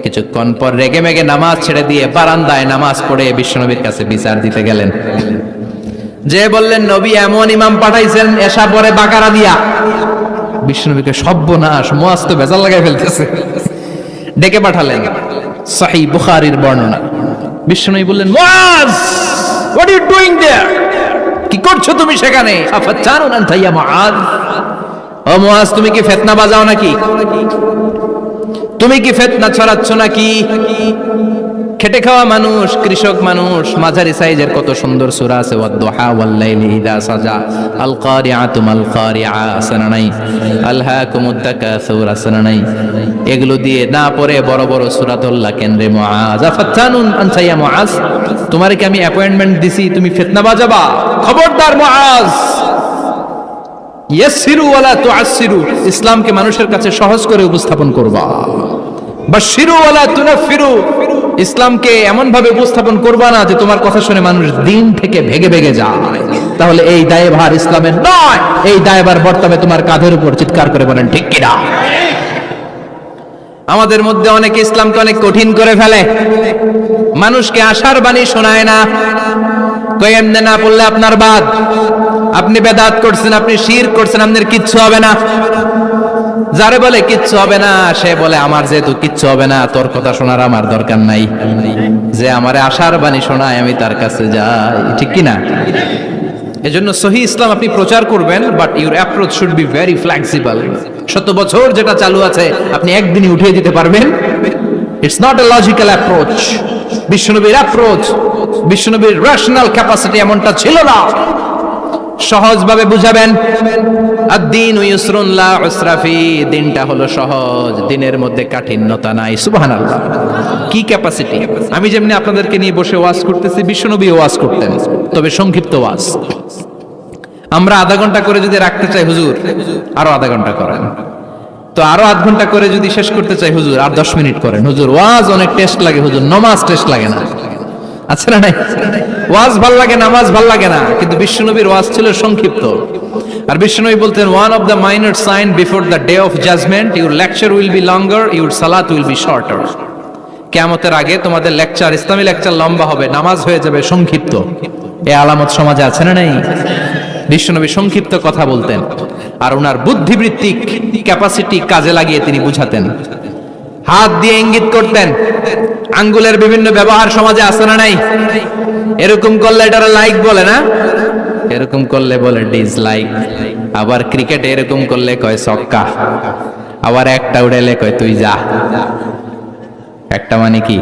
কিছুক্ষণ পর রেগে মেগে নামাজ ছেড়ে দিয়ে বারান্দায় নামাজ পড়ে বিশ্বনবীর কাছে বিচার দিতে গেলেন। যে বললেন, নবী এমন ইমাম পাঠাইছেন এশা পরে বাকারা দিয়া। বিশ্বনবীকে সর্বনাশ, মুআয তো ভেজাল লাগাই ফেলতেছে। ডেকে পাঠালেন, সহিহ বুখারীর বর্ণনা। বিশ্বনবী বললেন, মুআয, হোয়াট আর ইউ ডুইং দেয়ার? কি করছো তুমি সেখানে? আফাতানুন আনতা ইয়া মুআয? ও মুআয, তুমি কি ফিতনা বাজাও নাকি? তুমি কি ফিতনা ছড়াচ্ছ নাকি? খেটে খাওয়া মানুষ, কৃষক মানুষ, মাঝারি সাইজের কত সুন্দর সূরা আছে, ওয়াদ-দুহা ওয়াল-লাইলি ইযা সাজা, আল কারিআতু মাল কারিআ, আসনা নাই, আলহাকুমুত তাকাসুর, আসনা নাই। এগুলো দিয়ে না পড়ে বড় বড় সূরা ধরলা কেন্দ্রে মুআয। আফাতানুন আনতা ইয়া মুআয, তোমারে কি আমি অ্যাপয়েন্টমেন্ট দিছি তুমি ফিতনা বাজাবা? খবরদার মুআয, ইয়াসসিরু ওয়ালা তুআসসিরু, ইসলামকে মানুষের কাছে সহজ করে উপস্থাপন করবা। বাশশিরু ওয়ালা তুনাফিরু, ইসলামকে এমন ভাবে উপস্থাপন করবা না যে তোমার কথা শুনে মানুষ দিন থেকে ভেগে ভেগে যায়। তাহলে এই দায়ভার ইসলামের নয়, এই দায়ভার বর্তাবে তোমার কাঁধের উপর। চিৎকার করে বলেন ঠিক কিনা? আমাদের মধ্যে অনেকে ইসলামকে অনেক কঠিন করে ফেলে, মানুষকে আশার বাণী শোনায় না। কই এমনে না পড়লে আপনার বাদ, আপনি বেদাত করছেন, আপনি শিরক করছেন, আপনার কিচ্ছু হবে না। যারে বলে কিচ্ছু হবে না, সে বলে আমার যেহেতু কিচ্ছু হবে না, তোর কথা শোনার আমার দরকার নাই। যে আমারে আশার বাণী শোনায় আমি তার কাছে যাই, ঠিক কিনা? এজন্য সহিহ ইসলাম আপনি প্রচার করবেন, but your approach should be very flexible. 100 বছর যেটা চালু আছে আপনি একদিনই উঠিয়ে দিতে পারবেন? It's not a logical approach. বিশ্বনবীর অ্যাপ্রোচ, বিশ্বনবীর রেশনাল ক্যাপাসিটি এমনটা ছিল না। সহজভাবে বুঝাবেন, আদ-দীনু ইউসরুন লা উসরা ফি, দিনটা হলো সহজ, দিনের মধ্যে কাঠিন্যতা নাই। সুবহানাল্লাহ, কি ক্যাপাসিটি! আমি যেমনি আপনাদেরকে নিয়ে বসে ওয়াজ করতেছি, বিশ্বনবী ওয়াজ করতেন, তবে সংক্ষিপ্ত ওয়াজ। আমরা আধা ঘন্টা করে যদি রাখতে চাই, হুজুর আরো আধা ঘন্টা করেন, তো আরো আধ ঘন্টা করে যদি শেষ করতে চাই, হুজুর আর 10 মিনিট করেন। হুজুর ওয়াজ অনেক টেস্ট লাগে, হুজুর নামাজ টেস্ট লাগে না। আচ্ছা না নাই? ওয়াজ ভাল লাগে, নামাজ ভাল লাগে না, কিন্তু বিশ্বনবীর ওয়াজ ছিল সংক্ষিপ্ত। আর বিশ্বনবী বলতেন, one of the minor sign before the day of judgement, your lecture will be longer, your সালাত উইল বি শর্টার। কিয়ামতের আগে তোমাদের লেকচার, ইসলামী লেকচার লম্বা হবে, নামাজ হয়ে যাবে সংক্ষিপ্ত। এই আলামত সমাজে আছে না নাই? বিশ্বনবী সংক্ষিপ্ত কথা বলতেন, আর ওনার বুদ্ধিবৃত্তিক ক্যাপাসিটি কাজে লাগিয়ে তিনি বুঝাতেন। হাত দিয়ে ইঙ্গিত করতেন, আঙ্গুলের বিভিন্ন ব্যবহার সমাজে আছে না নাই? এরকম করলে এটারা লাইক বলে না, এরকম করলে বলে ডিসলাইক। আবার ক্রিকেটে এরকম করলে কয় ছক্কা, আবার একটা উড়াইলে কয় তুই যা। একটা মানে কি?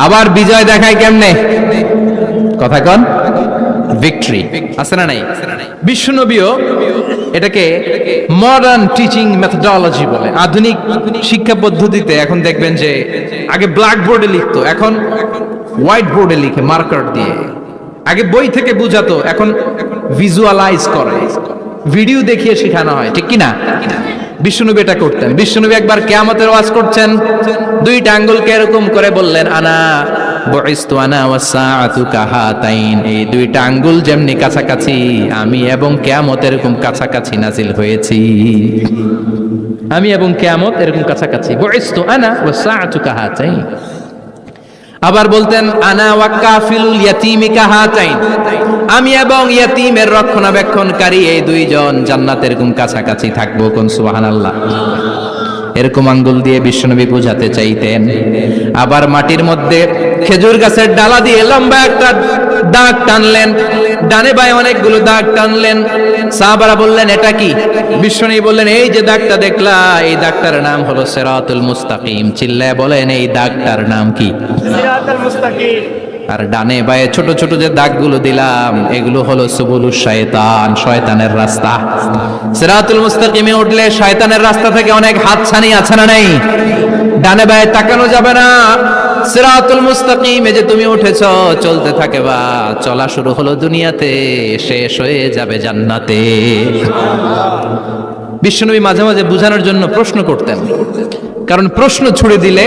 আবার বিজয় দেখায় কেমনে? কথা কন, ভিক্টরি। আছে না নাই? বিশ্বনবীও এটাকে মডার্ন টিচিং মেথডোলজি বলে। আধুনিক শিক্ষা পদ্ধতিতে এখন দেখবেন যে আগে ব্ল্যাক বোর্ডে লিখতো, এখন হোয়াইট বোর্ডে লিখে মার্কার দিয়ে। আগে বই থেকে বুঝাতো, এখন ভিজুয়ালাইজ করে। ভিডিও দেখিয়ে শেখানো হয়, ঠিক কি না? বিশ্বনবী এটা করতেন। বিশ্বনবী একবার কিয়ামতের ওয়াজ করছেন, দুইটা আঙ্গুলকে এরকম করে বললেন, আনা বুইসতু আনা ওয়াসসাআতু কাহাতাইন, এই দুইটা আঙ্গুল যেমনি কাছাকাছি, আমি এবং কিয়ামত এরকম কাছাকাছি নাজিল হয়েছি। আমি এবং কিয়ামত এরকম কাছাকাছি। বুইসতু আনা ওয়াসসাআতু কাহাতাইন। আবার বলতেন, আনা ওয়া কাফিলুল ইয়াতীমি কাহাতাইন, আমি এবং ইয়াতীমের রক্ষণাবেক্ষণকারী এই দুইজন জান্নাতে এরকম কাছাকাছি থাকবো। কোন সুবহানাল্লাহ। এরকম আঙ্গুল দিয়ে বিশ্বনবী বোঝাতে চাইতেন। আবার মাটির মধ্যে খেজুর গাছের ডালা দিয়ে লম্বা একটা দাগ টানলেন, ডানে বায়ে অনেকগুলো দাগ টানলেন। সাহাবারা বললেন, এটা কি? বিশ্বনবী বললেন, এই যে দাগটা দেখলা, এই দাগটার নাম হলো সিরাতুল মুস্তাকিম। চিল্লায় বলেন, এই দাগটার নাম কি? সিরাতুল মুস্তাকিম। আর ডানে বায়ে ছোট ছোট যে দাগগুলো দিলাম, এগুলো হলো সুবুলুশ শয়তান, শয়তানের রাস্তা। সিরাতুল মুস্তাকিমে উঠলে শয়তানের রাস্তা থেকে অনেক হাতছানি আছে না নাই? ডানে বায়ে তাকানো যাবে না। সিরাতুল মুস্তাকিমে যে তুমি উঠেছো, চলতে থাকে বা চলা শুরু হলো দুনিয়াতে, শেষ হয়ে যাবে জান্নাতে। বিশ্বনবী মাঝে মাঝে বুঝানোর জন্য প্রশ্ন করতেন, কারণ প্রশ্ন ছুড়ে দিলে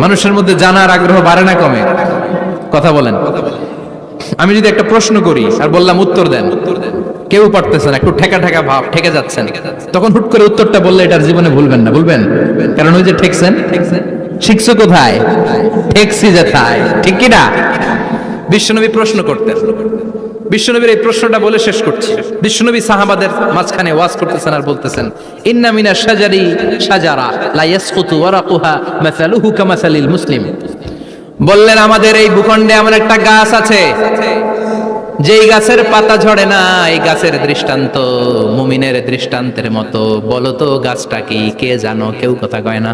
মানুষের মধ্যে জানার আগ্রহ বাড়ে না কমে? কথা বলেন। আমি যদি একটা প্রশ্ন করি আর বললাম উত্তর দেন, কেউ পারতেছেন, একটু ঠেকা ঠেকা ভাব, ঠেকে যাচ্ছেন, তখন হুট করে উত্তরটা বললে এটার জীবনে ভুলবেন না, বলবেন? কারণ ওই যে ঠেকছেন, শিখছো কোথায়? ঠেকছি যেথায়, ঠিক কি না? বিশ্বনবী প্রশ্ন করতেন। বিশ্বনবীর এই প্রশ্নটা বলে শেষ করছি। বিশ্বনবী সাহাবাদের মাঝখানে ওয়াজ করতেছেন আর বলতেছেন, ইন্না মিনা শাজারি শাজারা লা ইয়াসকুতু ওয়ারাকুহা মাসালুহু কামাসালিল মুসলিম। বললেন, আমাদের এই ভূখণ্ডে এমন একটা গাছ আছে, যেই গাছের পাতা ঝরে না, এই গাছের দৃষ্টান্ত মুমিনের দৃষ্টান্তের মতো। বলো তো গাছটা কি? কে জানো? কেউ কথা কয় না।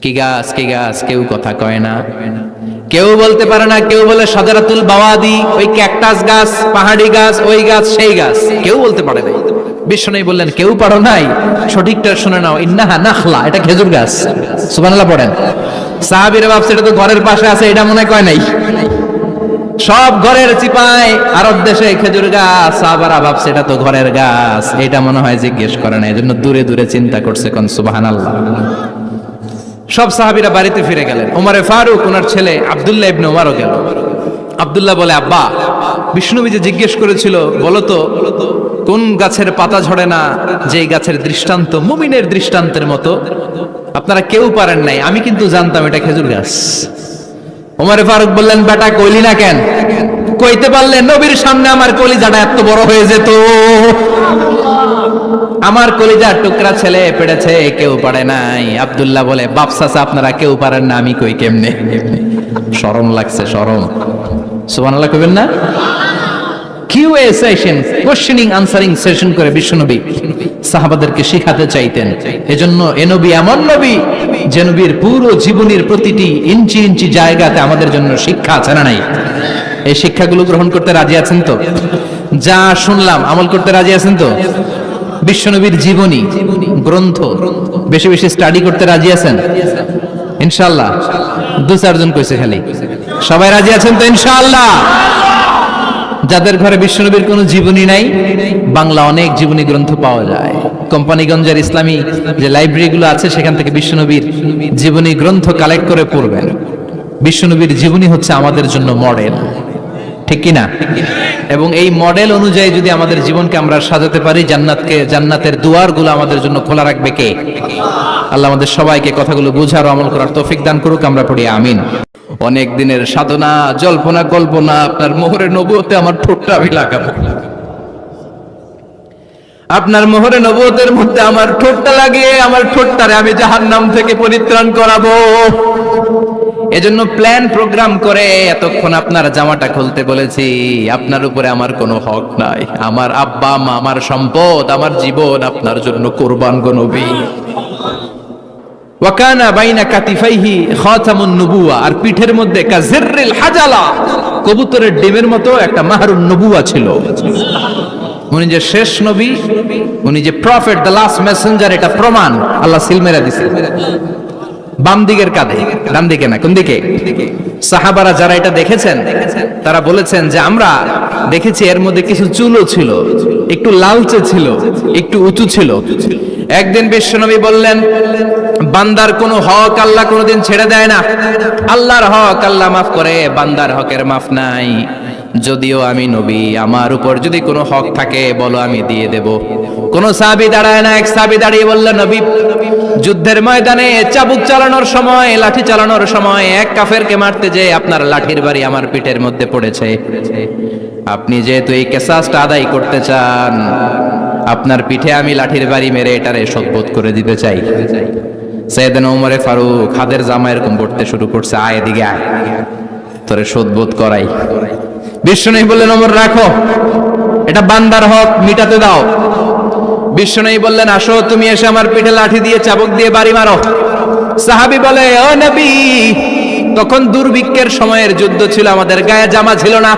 কি গাছ? কি গাছ? কেউ কথা কয় না, কেউ বলতে পারে না। কেউ বলে শাজারাতুল বাওয়াদি, ওই ক্যাকটাস গাছ, পাহাড়ি গাছ, ওই গাছ, সেই গাছ, কেউ বলতে পারে নাই। বিশ্বনবী বললেন, কেউ পারো নাই? সঠিকটা শুনে নাও, ইন্নাহা নাখলা, এটা খেজুর গাছ। সুবহানাল্লাহ পড়েন। সাহাবীরা ভাবছে এটা তো ঘরের পাশে আছে, এটা মনে কয় নাই। সব ঘরের চিপায় আরব দেশে খেজুর গাছ, সাহাবারা ভাবছে এটা তো ঘরের গাছ, এটা মনে হয় জিজ্ঞেস করে না, এজন্য দূরে দূরে চিন্তা করছে। কোন সুবহানাল্লাহ। সব সাহাবীরা বাড়িতে ফিরে গেলেন। ওমরে ফারুক, ওনার ছেলে আব্দুল্লাহ ইবনে ওমরও গেল। আব্দুল্লাহ বলে, আব্বা, বিষ্ণুনবী যে জিজ্ঞেস করেছিল, বলো তো কোন গাছের পাতা ঝরে না, যেই গাছের দৃষ্টান্ত মুমিনের দৃষ্টান্তের মতো? আপনারা কেউ পারেন নাই, আমি কিন্তু জানতাম এটা খেজুর গাছ। ওমরে ফারুক বললেন, বেটা কইলি না কেন? কইতে পারলে নবীর সামনে আমার কলিজাটা এত বড় হয়ে যেত। আমার কলিজার টুকরা ছেলে পেড়েছে, কেউ পারে নাই। আব্দুল্লাহ বলে, বাপ চাচা আপনারা কেউ পারেন না, আমি কই কেমনে? শরম লাগছে, শরম। সুবহানাল্লাহ কইবেন না? QA session, questioning answering session করে বিশ্বনবী সাহাবাদেরকে শিখাতে চাইতেন। এজন্য এ নবী এমন নবী যে নবীর পুরো জীবনের প্রতিটি ইঞ্চি ইঞ্চি জায়গাতে আমাদের জন্য শিক্ষা আছে না নাই? এই শিক্ষাগুলো গ্রহণ করতে রাজি আছেন তো? যা শুনলাম আমল করতে রাজি আছেন তো? বিশ্বনবীর জীবনী গ্রন্থ বেশি বেশি স্টাডি করতে রাজি আছেন ইনশাআল্লাহ? 2-4 জন কইছে খালি। সবাই রাজি আছেন তো ইনশাআল্লাহ? যাদের ঘরে বিশ্বনবীর কোনো জীবনী নাই, বাংলা অনেক জীবনী গ্রন্থ পাওয়া যায়। কোম্পানিগঞ্জের ইসলামী যে লাইব্রেরিগুলো আছে, সেখান থেকে বিশ্বনবীর জীবনী গ্রন্থ কালেক্ট করে পড়বেন। বিশ্বনবীর জীবনী হচ্ছে আমাদের জন্য মডেল, ঠিক কি না? এবং এই মডেল অনুযায়ী যদি আমাদের জীবনকে আমরা সাজাতে পারি, জান্নাতের দুয়ারগুলো আমাদের জন্য খোলা রাখবে কে? আল্লাহ আমাদের সবাইকে কথাগুলো বুঝার ও আমল করার তৌফিক দান করুক। আমরা পড়ি আমিন। অনেক দিনের সাধনা, জল্পনা কল্পনা, আপনার মোহরে নবুয়তে আমার ঠোঁটটা আমি লাগাবো। আপনার মোহরে নবুয়তের মধ্যে আমার ঠোঁটটা লাগিয়ে আমার ঠোঁটটারে আমি জাহান্নাম থেকে পরিত্রাণ করাবো। এজন্য প্ল্যান প্রোগ্রাম করে এতক্ষণ আপনার জামাটা খুলতে বলেছি। আপনার উপরে আমার কোনো হক নাই। আমার আব্বা মা, আমার সম্পদ, আমার জীবন আপনার জন্য কোরবান গো নবী। ওয়াকানা বাইনা কাতিফাইহি খাতামুন নবুওয়া, আর পিঠের মধ্যে কাজিররিল হাজালা, কবুতরের ডিমের মতো একটা মাহরুন নবুওয়া ছিল। উনি যে শেষ নবী, উনি যে প্রফেট, দ্য লাস্ট মেসেঞ্জার, এটা প্রমাণ আল্লাহ সিল মেরা দিছে। বাম দিকের কাঁধে, ডান দিকে না। কোন দিকে? সাহাবারা যারা এটা দেখেছেন তারা বলেছেন যে আমরা দেখেছি এর মধ্যে কিছু চুলও ছিল, একটু লালচে ছিল, একটু উঁচু ছিল। একদিন বিশ্বনবী বললেন, বান্দার কোনো হক আল্লাহ কোনোদিন ছেড়ে দেয় না। আল্লাহর হক আল্লাহ মাফ করে, বান্দার হকের মাফ নাই। যদিও আমি নবী, আমার উপর যদি কোনো হক থাকে বলো, আমি দিয়ে দেব। কোন সাহাবী দাঁড়ায় না, এক সাহাবী দাঁড়িয়ে বলল, নবী, যুদ্ধের ময়দানে চাবুক চালানোর সময়, লাঠি চালানোর সময় এক কাফেরকে মারতে যে আপনার লাঠির বাড়ি আমার পিঠের মধ্যে পড়েছে। আপনি যেহেতু এই কিসাসটা আদায় করতে চান, আপনার পিঠে আমি লাঠির বাড়ি মেরে এটারে শোধবোধ করে দিতে চাই। সাইয়েদনা ওমরে ফারুক হাতের জামা এরকম পড়তে শুরু করছে, আয় এদিকে আয়, তোরে শোধবোধ করাই। বিশ্বনবী বললেন, ওমর রাখো, এটা বান্দার হক, মিটাতে দাও। বিশ্বনবী বললেন, আসো তুমি এসে আমার পিঠে লাঠি দিয়ে চাবুক দিয়ে বাড়ি মারো। সাহাবী বলে, ও নবী, তখন দুর্ভিক্ষের সময়ের যুদ্ধ ছিল, আমাদের গায়ে জামা ছিল না।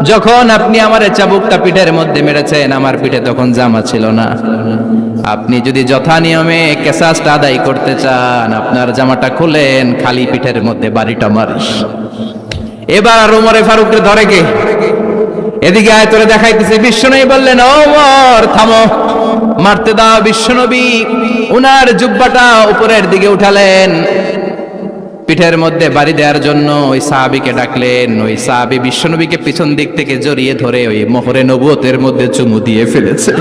যখন আপনি আমার চাবুকটা পিঠের মধ্যে মেরেছেন, আমার পিঠে তখন জামা ছিল না। আপনি যদি যথা নিয়মে কিসাসটা আদায় করতে চান, আপনার জামাটা খুলেন, খালি পিঠের মধ্যে বাড়িটা মারিস। এবার আর ওমরে ফারুককে ধরে কে? এদিকে আয়, তোরে দেখাইতেছে। বিশ্বনবী বললেন, ওমর থামো, মারতে দাও। বিশ্বনবী উনার জুব্বাটা উপরের দিকে উঠালেন, পিঠের মধ্যে বাড়ি দেওয়ার জন্য ওই সাহাবীকে ডাকলেন। ওই সাহাবী বিশ্বনবীকে পিছন দিক থেকে জড়িয়ে ধরে ওই মোহরে নবুয়তের মধ্যে চুমু দিয়ে ফেলেছে।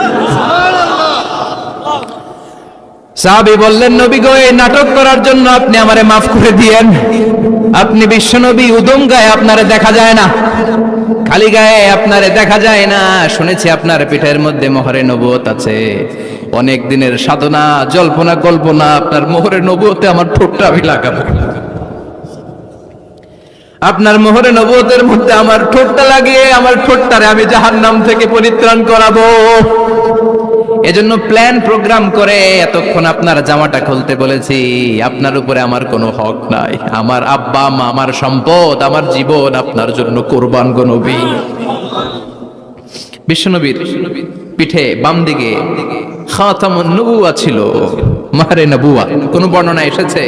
সাহাবী বললেন, নবী গো, এই নাটক করার জন্য আপনি আমারে মাফ করে দিয়েন। আপনি বিশ্বনবী, উদম গায়ে আপনারে দেখা যায় না, খালি গায়ে আপনারে দেখা যায় না। শুনেছি আপনার পিঠের মধ্যে মোহরে নবুয়ত আছে, অনেক দিনের সাধনা, জল্পনা কল্পনা, আপনার মোহরে নবুয়তে আমার ঠোঁটটা আমি লাগাবো। আপনার মোহরে নবুয়তের মধ্যে আমার ঠোঁটটা লাগিয়ে আমার ঠোঁটটারে আমি জাহান্নাম থেকে পরিত্রাণ করাবো। এজন্য প্ল্যান প্রোগ্রাম করে এতক্ষণ আপনার জামাটা খুলতে বলেছি। আপনার উপরে আমার কোনো হক নাই। আমার আব্বা মা, আমার সম্পদ, আমার জীবন আপনার জন্য কোরবান গো নবী। বিশ্বনবীর পিঠে বাম দিকে খাতামুন নবুয়া ছিল, মাহরে নবুয়া। কোন বর্ণনা এসেছে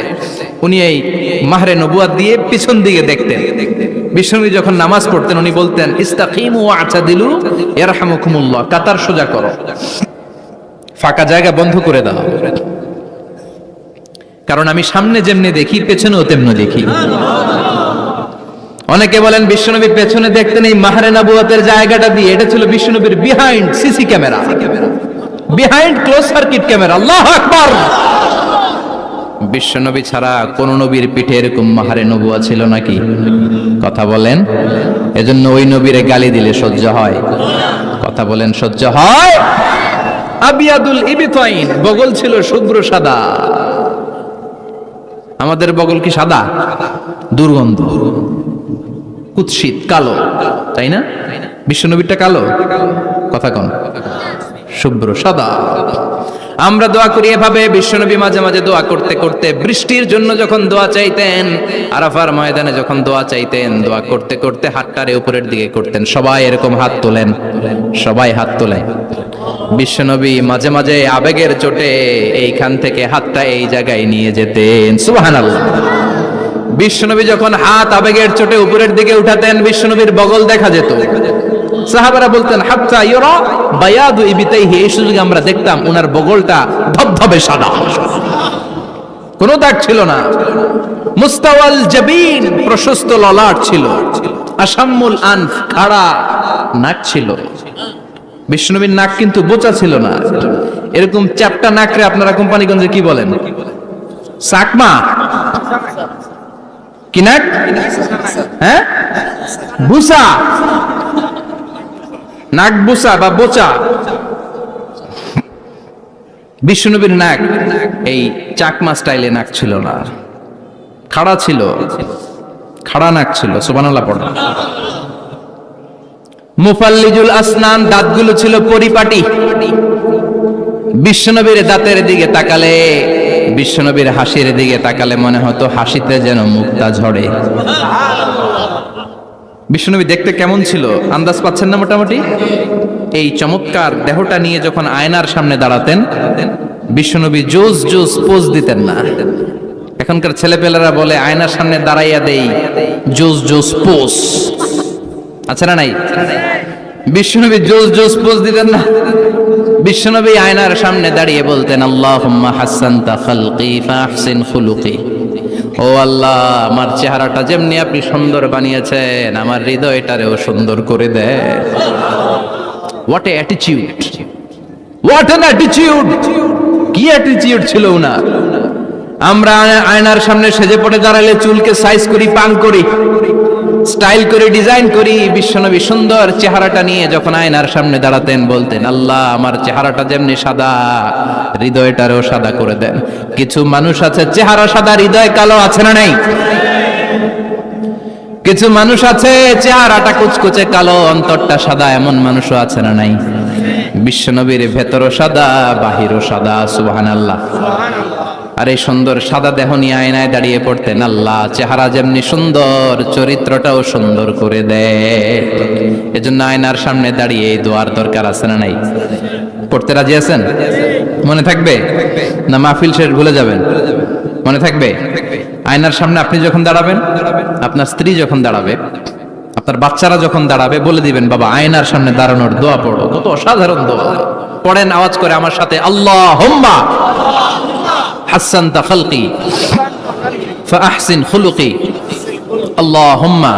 উনি এই মাহরে নবুয়া দিয়ে পিছন দিকে দেখতেন। বিশ্বনবী যখন নামাজ পড়তেন উনি বলতেন, ইস্তাকিমু ওয়া'তাদিলু ইয়ারহামুকুমুল্লাহ, কাতার সোজা করো, ফাঁকা জায়গা বন্ধ করে দাও। কারণ আমি সামনে যেমনি দেখি, পেছনেও তেমনি দেখি। অনেকে বলেন বিশ্বনবী পেছনে দেখতেন এই মাহরে নবুয়তের জায়গাটা দিয়ে। এটা ছিল বিশ্বনবীর behind CC camera, behind close circuit camera. আল্লাহু আকবার। বিশ্বনবী ছাড়া কোন নবীর পিঠে এরকম মাহরে নবুয়া ছিল নাকি? কথা বলেন। এজন্য ওই নবীরে গালি দিলে সহ্য হয়? কথা বলেন, সহ্য হয়? আবিয়াদুল ইবতাইন, বগল ছিল শুভ্র সাদা। আমাদের বগল কি সাদা? দুর্গন্ধ, কুৎসিত, কালো, তাই না? বিশ্বনবীরটা কালো? কথা কোন? শুভ্র সাদা। আমরা দোয়া করি এভাবে। বিশ্বনবী মাঝে মাঝে দোয়া করতে করতে বৃষ্টির জন্য যখন দোয়া চাইতেন, আরাফার ময়দানে যখন দোয়া চাইতেন, দোয়া করতে করতে হাতটারে উপরের দিকে করতেন। সবাই এরকম হাত তোলেন, সবাই হাত তোলে। বিশ্বনবী মাঝে মাঝে আবেগের চোটে এইখান থেকে হাতটা এই জায়গায় নিয়ে যেতেন। সুবহানাল্লাহ। বিশ্বনবী যখন হাত আবেগের চোটে উপরের দিকে উঠাতেন, বিশ্বনবীর বগল দেখা যেত। সাহাবারা বলতেন, হাত্তা ইউরা বায়াদু ইবতাইহি, এই সুযোগে আমরা দেখতাম ওনার বগলটা ধবধবে সাদা, কোনো দাগ ছিল না। মুস্তাওয়াল জাবিন, প্রশস্ত ললাট ছিল। আসাম্মুল আনফ, খাড়া নাক ছিল। বিশ্বনবীর নাক কিন্তু বোচা ছিল না, এরকম চ্যাপটা নাকরে আপনারা কোম্পানিগঞ্জে কি বলেন? চাকমা? কি নাক? হ্যাঁ, বুসা, নাক বুসা বা বোচা। বিশ্বনবীর নাক এই চাকমা স্টাইলে নাক ছিল না, খাড়া ছিল, খাড়া নাক ছিল। সুবহানাল্লাহ পড়া। মুফাল্লিজুল আসনান, দাঁতগুলো ছিল পরিপাটি। বিশ্বনবীর দাঁতের দিকে তাকালে, বিশ্বনবীর হাসির দিকে তাকালে মনে হতো হাসিতে যেন মুক্তা ঝরে। বিশ্বনবী দেখতে কেমন ছিল আন্দাজ পাচ্ছেন না মোটামুটি? এই চমৎকার দেহটা নিয়ে যখন আয়নার সামনে দাঁড়াতেন, বিশ্বনবী জোস জোস পোজ দিতেন না। এখনকার ছেলেপেলেরা বলে আয়নার সামনে দাঁড়াইয়া দেই জোস জোস পোজ, আচ্ছা না নাই? বিশ্বনবী জোস জোস পোজ দিতেন না? বিশ্বনবী আয়নার সামনে দাঁড়িয়ে বলতেন, আল্লাহুম্মা হাসানতা খালকি ফাহসিন খুলুকি। ও আল্লাহ, আমার চেহারাটা যেমনি আপনি সুন্দর বানিয়েছেন, আমার হৃদয়টারেও সুন্দর করে দেন। What a attitude, what an attitude! কি অ্যাটিটিউড ছিল উনার! আমরা আয়নার সামনে সেজে পড়ে দাঁড়ালে চুলকে সাইজ করি, পাং করি, স্টাইল করে ডিজাইন করি। বিশ্বনবী সুন্দর চেহারাটা নিয়ে যখন আয়নার সামনে দাঁড়াতেন বলতেন, আল্লাহ, আমার চেহারাটা যেমনি সাদা, হৃদয়টারও সাদা করে দেন। কিছু মানুষ আছে চেহারা সাদা, হৃদয় কালো, আছে না নাই? কিছু মানুষ আছে চেহারাটা কুচকুচে কালো, অন্তরটা সাদা, এমন মানুষও আছে না নাই? বিশ্বনবীর ভেতরও সাদা, বাহিরও সাদা। সুবহানাল্লাহ। আর এই সুন্দর সাদা দেহ নিয়ে আয়নায় দাঁড়িয়ে পড়তেন, আল্লাহ, চেহারা যেমনি সুন্দর, চরিত্রটাও সুন্দর করে দেয়। এজন্য আয়নার সামনে দাঁড়িয়ে এই দোয়ার দরকার আছে না নাই? পড়তে রাজি আছেন? মনে থাকবে না মাহফিল শেষ ভুলে যাবেন? মনে থাকবে? আয়নার সামনে আপনি যখন দাঁড়াবেন, আপনার স্ত্রী যখন দাঁড়াবে, আপনার বাচ্চারা যখন দাঁড়াবে, বলে দিবেন, বাবা, আয়নার সামনে দাঁড়ানোর দোয়া পড়ো। কত অসাধারণ দোয়া! পড়েন আওয়াজ করে আমার সাথে, আল্লাহুম্মা হাসানতা খালকি ফাহসিন খুলুকি। আল্লাহুম্মা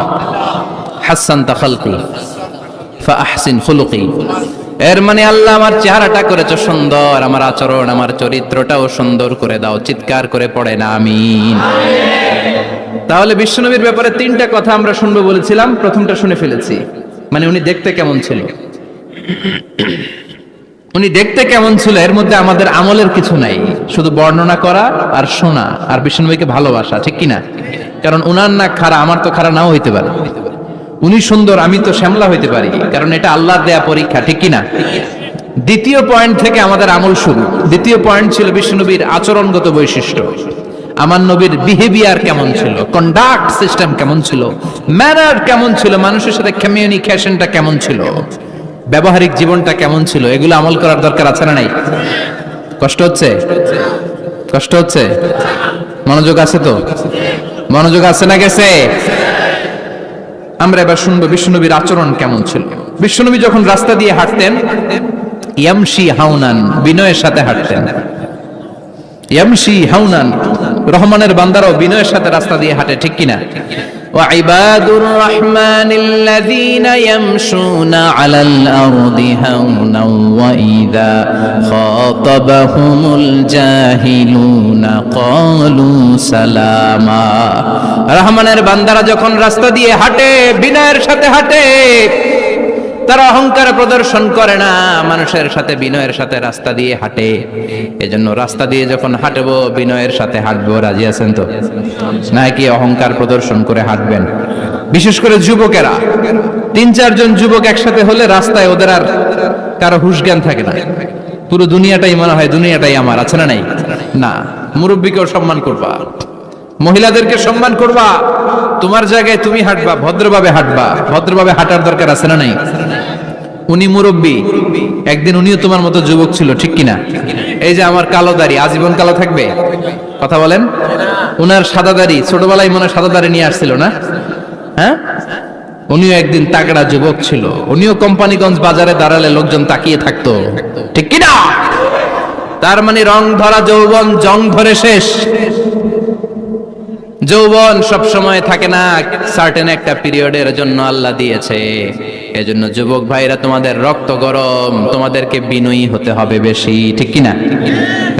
হাসানতা খালকি ফাহসিন খুলুকি। এর মানে, আল্লাহ, আমার চেহারাটা করেছো সুন্দর, আমার আচরণ, আমার চরিত্রটাও সুন্দর করে দাও। চিৎকার করে পড়েন আমিন। তাহলে বিশ্বনবীর ব্যাপারে তিনটা কথা আমরা শুনবো বলেছিলাম, প্রথমটা শুনে ফেলেছি। মানে উনি দেখতে কেমন ছিল, উনি দেখতে কেমন ছিল, এর মধ্যে আমাদের আমলের কিছু নাই, শুধু বর্ণনা করা আর শোনা আর বিশ্বনবীকে ভালোবাসা, ঠিক কিনা? কারণ উনার না খাড়া, আমার তো খাড়া নাও হইতে পারে। উনি সুন্দর, আমি তো শ্যামলা হইতে পারি, কারণ এটা আল্লাহর দেয়া পরীক্ষা, ঠিক কিনা? দ্বিতীয় পয়েন্ট থেকে আমাদের আমল শুরু। দ্বিতীয় পয়েন্ট ছিল বিশ্বনবীর আচরণগত বৈশিষ্ট্য। আমার নবীর বিহেভিয়ার কেমন ছিল, কন্ডাক্ট সিস্টেম কেমন ছিল, ম্যানার কেমন ছিল, মানুষের সাথে কমিউনিকেশনটা কেমন ছিল, ব্যবহারিক জীবনটা কেমন ছিল, এগুলো আমল করার দরকার আছে না নাই? কষ্ট হচ্ছে? কষ্ট হচ্ছে? মনোযোগ আছে তো? মনোযোগ আছে না গেছে? আমরা এবার শুনবো বিশ্বনবীর আচরণ কেমন ছিল। বিশ্বনবী যখন রাস্তা দিয়ে হাঁটতেন, ইয়ামশি হাউনান, বিনয়ের সাথে হাঁটতেন। ইয়ামশি হাউনান, রহমানের বান্দারাও বিনয়ের সাথে রাস্তা দিয়ে হাঁটে, ঠিক কিনা? وعباد الرحمن الذين يمشون على الأرض هونا وإذا خاطبهم الجاهلون قالوا سلاما। রহমানের বান্দারা যখন রাস্তা দিয়ে হাঁটে, বিনয়ের সাথে হাঁটে, তারা অহংকার প্রদর্শন করে না, মানুষের সাথে বিনয়ের সাথে রাস্তা দিয়ে হাঁটে। এজন্য রাস্তা দিয়ে যখন হাঁটবো, বিনয়ের সাথে হাঁটবো। রাজি আছেন তো? নাকি অহংকার প্রদর্শন করে হাঁটবেন? বিশেষ করে যুবকেরা, 3-4 জন যুবক একসাথে হলে রাস্তায় ওদের আর কারো হুঁশ জ্ঞান থাকে না, পুরো দুনিয়াটাই মনে হয় দুনিয়াটাই আমার, আছে না নাই? না, মুরব্বীকেও সম্মান করবা, মহিলাদেরকে সম্মান করবা, তোমার জায়গায় তুমি হাঁটবা, ভদ্রভাবে হাঁটবা। ভদ্রভাবে হাঁটার দরকার আছে না নাই? উনি মুরব্বী, একদিন উনিও তোমার মতো যুবক ছিল, ঠিক কিনা? এই যে আমার কালো দাড়ি, আজীবন কালো থাকবে? কথা বলেন। উনার সাদা দাড়ি, ছোটবেলায় মনে সাদা দাড়ি নিয়ে আসছিল না? হ্যাঁ, উনিও একদিন তাগড়া যুবক ছিল, উনিও কোম্পানিগঞ্জ বাজারে দাঁড়ালে লোকজন তাকিয়ে থাকতো, ঠিক কিনা? তার মানে রং ধরা যৌবন জং ধরে শেষ। যৌবন সব সময় থাকে না, সার্টেন একটা পিরিয়ডের জন্য আল্লাহ দিয়েছে। এজন্য যুবক ভাইরা, তোমাদের রক্ত গরম, তোমাদেরকে বিনয়ী হতে হবে বেশি, ঠিক কিনা?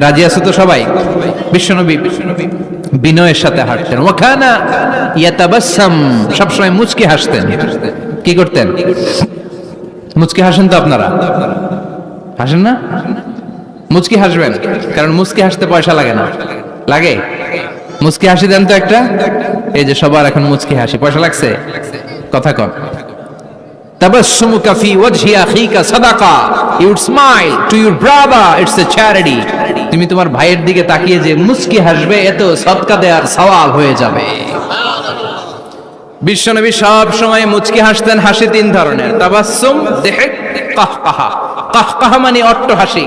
রাজি আছো তো সবাই? বিশ্বনবী বিনয়ের সাথে হাঁটতেন। ওয়াকানা ইয়াতাবাসসাম, সবসময় মুচকি হাসতেন। কি করতেন? মুচকি হাসেন তো আপনারা? হাসেন না? মুচকি হাসবেন, কারণ মুচকি হাসতে পয়সা লাগে না। লাগে? মুচকি হাসি দেন তো একটা। এই যে সবার এখন মুচকি হাসি, পয়সা লাগছে? কথা কম। তাবাসসুমুকা ফি ওয়াজহি আখিকা সাদাকা, you would smile to your brother, it's a charity. তুমি তোমার ভাইয়ের দিকে তাকিয়ে যে মুচকি হাসবে, এত সদকা দেওয়ার সওয়াব হয়ে যাবে। বিশ্বনবী সব সময় মুচকি হাসতেন। হাসি 3 ধরনের, তাবাসসুম, দিহক, কাহকাহা। কাহকাহা মানে অট্ট হাসি,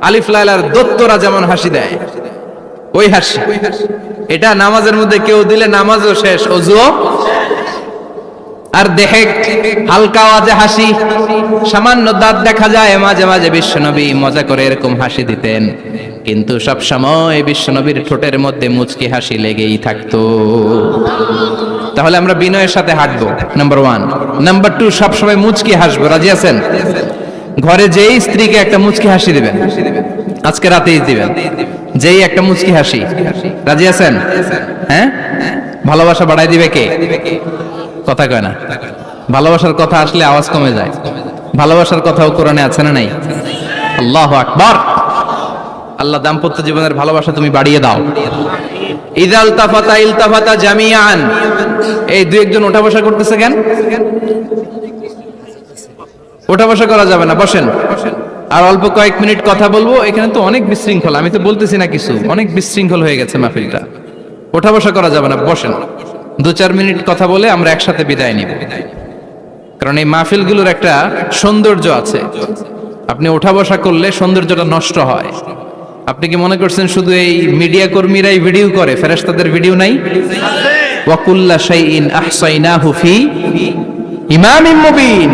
আলিফ লাইলার দত্তরা যেমন হাসি দেয়, ওই হাসি। এটা নামাজের মধ্যে কেউ দিলে নামাজও শেষ, ওযুও। আর দেখে হালকা আওয়াজে হাসি, সামান্য দাঁত দেখা যায়, মাঝে মাঝে বিশ্বনবী মজা করে এরকম হাসি দিতেন, কিন্তু সব সময় বিশ্বনবীর ঠোঁটের মধ্যে মুচকি হাসি লেগেই থাকতো। তাহলে আমরা বিনয়ের সাথে হাঁটবো, নাম্বার 1। নাম্বার 2, সবসময় মুচকি হাসবো। রাজি আছেন? ঘরে যেই স্ত্রীকে একটা মুচকি হাসি দিবেন, আজকে রাতেই দিবেন, যেই একটা মুচকি হাসি। রাজি আছেন? হ্যাঁ, ভালোবাসা বাড়াই দিবে কে? কথা কয় না। ভালোবাসার কথা আসলে আওয়াজ কমে যায়। ভালোবাসার কথাও কোরআনে আছে না নাই? আল্লাহু আকবার। আল্লাহ দাম্পত্য জীবনের ভালোবাসা তুমি বাড়িয়ে দাও। ইযা ইলতাফাতা ইলতাফাতা জামিআন। এই দুই একজন ওঠা বসা করতেছে কেন? ওঠা বসা করা যাবে না, বসেন। আর অল্প কয়েক মিনিট কথা বলবো। এখানে তো অনেক বিশৃঙ্খল, আমি তো বলতেছি না কিছু, অনেক বিশৃঙ্খল হয়ে গেছে মাহফিলটা। ওঠা বসা করা যাবে না, বসেন। 2-4 মিনিট কথা বলে আমরা একসাথে বিদায় নিব, কারণ এই মাহফিলগুলোর একটা সৌন্দর্য আছে। আপনি ওঠা বসা করলে সৌন্দর্যটা নষ্ট হয়। আপনি কি মনে করছেন শুধু এই মিডিয়া কর্মীরাই ভিডিও করে, ফেরেশতাদের ভিডিও নাই? ওয়া কুল্লা শাইইন আহসাইনাহু ফি ইমামিম মুবিন।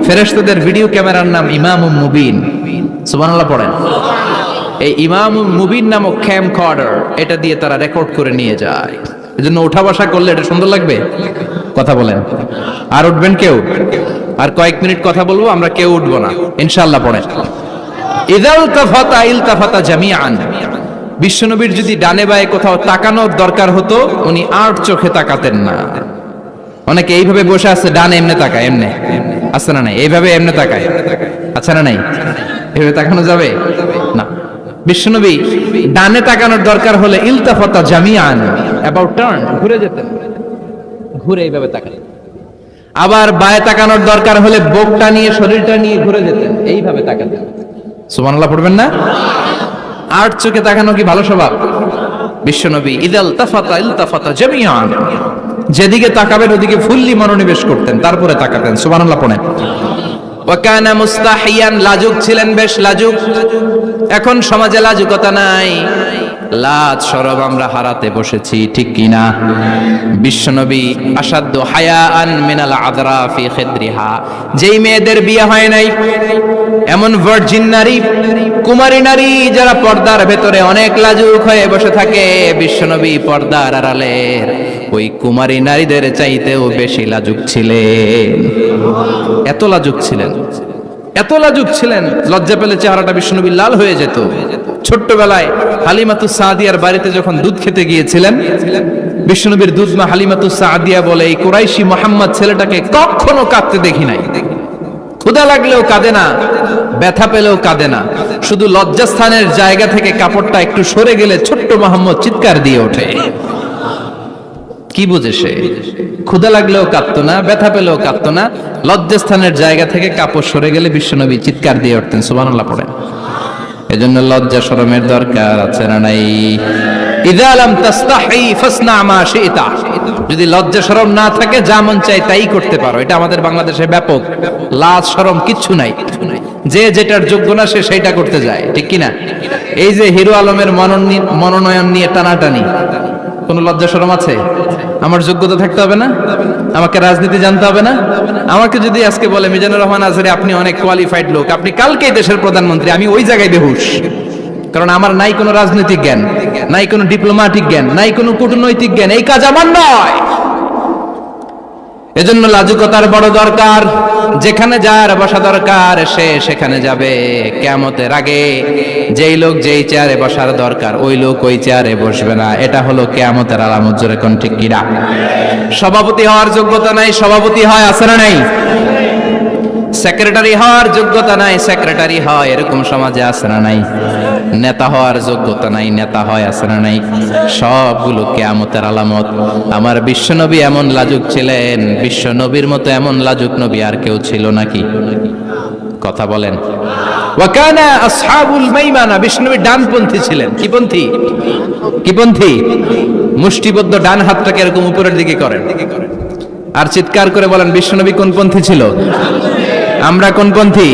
ফেরেশতাদের ভিডিও ক্যামেরার নাম ইমামুম মুবিন। সুবহানাল্লাহ পড়েন। এই ইমামুম মুবিন নামক ক্যামকর্ডার, এটা দিয়ে তারা রেকর্ড করে নিয়ে যায়। এজন্য ওঠা বসা করলে এটা সুন্দর লাগবে। কথা বলেন। আর উঠবেন কেউ? আর কয়েক মিনিট কথা বলবো, আমরা কেউ উঠবো না ইনশাআল্লাহ। পড়েন। ইযা ইলতাফাতা ইলতাফাতা জামিআন। বিশ্বনবীর যদি ডানে বায়ে কোথাও তাকানোর দরকার হতো, উনি আর চোখে তাকাতেন না। অনেকে এইভাবে বসে আছে, ডানে এমনে তাকায়, এমনে আছে না নাই? এইভাবে এমনে তাকায়, আছে না নাই? এইভাবে তাকানো যাবে না। বিশ্বনবী ডানে তাকানোর দরকার হলে ইলতাফাতা জামিআন, অ্যাবাউট টার্ন, ঘুরে যেতেন, ঘুরে এইভাবে তাকাতেন। আবার বায়ে তাকানোর দরকার হলে বুকটা নিয়ে, শরীরটা নিয়ে ঘুরে যেতেন, এইভাবে তাকাতেন। সুবহানাল্লাহ পড়বেন না? আর চোখে তাকানো কি ভালো স্বভাব? বিশ্বনবী ইযা ইলতাফাতা ইলতাফাতা জামিআন, যেদিকে তাকাবেন ওদিকে ফুললি মনোনিবেশ করতেন, তারপরে তাকাতেন। সুবহানাল্লাহ পড়েন। ওয়া কানা মুস্তাহিয়ান, লাজুক ছিলেন, বেশ লাজুক। এখন সমাজে লাজুকতা নাই, লাজ শরম আমরা হারাতে বসেছি, ঠিক কি না? বিশ্বনবী আসাদ্দু হায়াআন মিনাল আযরা ফি খিদ্রিহা, যেই মেয়েদের বিয়ে হয় নাই, এমন ভার্জিন নারী, কুমারী নারী যারা পর্দার ভেতরে অনেক লাজুক হয়ে বসে থাকে, বিশ্বনবী পর্দার আড়ালের ওই কুমারী নারীদের চাইতেও বেশি লাজুক ছিলেন। এত লাজুক ছিলেন, এত লাজুক ছিলেন, লজ্জা পেলে চেহারাটা বিশ্বনবীর লাল হয়ে যেত। ছোট্টবেলায় হালিমাতুস সাদিয়ার বাড়িতে যখন দুধ খেতে গিয়েছিলেন, বিশ্বনবীর দুধমা হালিমাতুস সাদিয়া বলে, এই কুরাইশি মুহাম্মদ ছেলেটাকে কখনো কাঁদতে দেখি নাই। ক্ষুধা লাগলেও কাঁদে না, ব্যথা পেলেও কাঁদে না, শুধু লজ্জাস্থানের জায়গা থেকে কাপড়টা একটু সরে গেলে ছোট্ট মুহাম্মদ চিৎকার দিয়ে ওঠে। কি বুঝে সে? ক্ষুধা লাগলেও কাঁদতো না, ব্যথা পেলেও কাঁদতো না, লজ্জাস্থানের জায়গা থেকে কাপড় সরে গেলে বিশ্বনবী চিৎকার দিয়ে উঠতেন। সুবহানাল্লাহ পড়েন। এজন্য লজ্জা শরমের দরকার আছে না নাই? ইযা লাম তাস্তাহি ফাসনা মা শি'তা। যদি লজ্জা শরম না থাকে, যা মন চায় তাই করতে পারো। এটা আমাদের বাংলাদেশে ব্যাপক। লাজ শরম কিচ্ছু নাই, যে যেটার যোগ্য না সে সেইটা করতে যায়, ঠিক কি না? এই যে হিরো আলমের মনোনয়ন নিয়ে টানাটানি, কোন লজ্জা শরম আছে? আমার যোগ্যতা থাকতে হবে না? আমাকে রাজনীতি জানতে হবে না? আমাকে যদি আজকে বলে মিজানুর রহমান আজহারী আপনি অনেক কোয়ালিফাইড লোক, আপনি কালকেই দেশের প্রধানমন্ত্রী, আমি ওই জায়গায় বেহুশ, কারণ আমার নাই কোনো রাজনৈতিক জ্ঞান, নাই কোনো ডিপ্লোম্যাটিক জ্ঞান, নাই কোনো কূটনৈতিক জ্ঞান, এই কাজ আমার নয়। এজন্য লাজুকতার বড় দরকার। যেখানে যার বসা দরকার সে সেখানে যাবে। কিয়ামতের আগে যেই লোক যেই চেয়ারে বসার দরকার ওই লোক ওই চেয়ারে বসবে না। এটা হলো কিয়ামতের আলামত। জোরে কোন ঠিক কিনা? সভাপতি হওয়ার যোগ্যতা নাই, সভাপতি হয়, আছে না নাই? সেক্রেটারি হওয়ার যোগ্যতা নাই, সেক্রেটারি হয়, এরকম সমাজে আছে না নাই? নেতা হওয়ার যোগ্যতা নাই, নেতা হয়, আছে না নাই? সবগুলো কিয়ামতের আলামত। আমার বিশ্বনবী এমন লাজুক ছিলেন, বিশ্বনবীর মতো এমন লাজুক নবী আর কেউ ছিল নাকি? কথা বলেন। ওয়া কানা আসহাবুল মাইমানা, বিশ্বনবী ডানপন্থী ছিলেন। কি পন্থী? কি পন্থী? মুষ্টিবদ্ধ ডান হাতটাকে এরকম উপরের দিকে করেন আর চিৎকার করে বলেন, বিশ্বনবী কোন পন্থী ছিল? আমরা কোন পন্থী?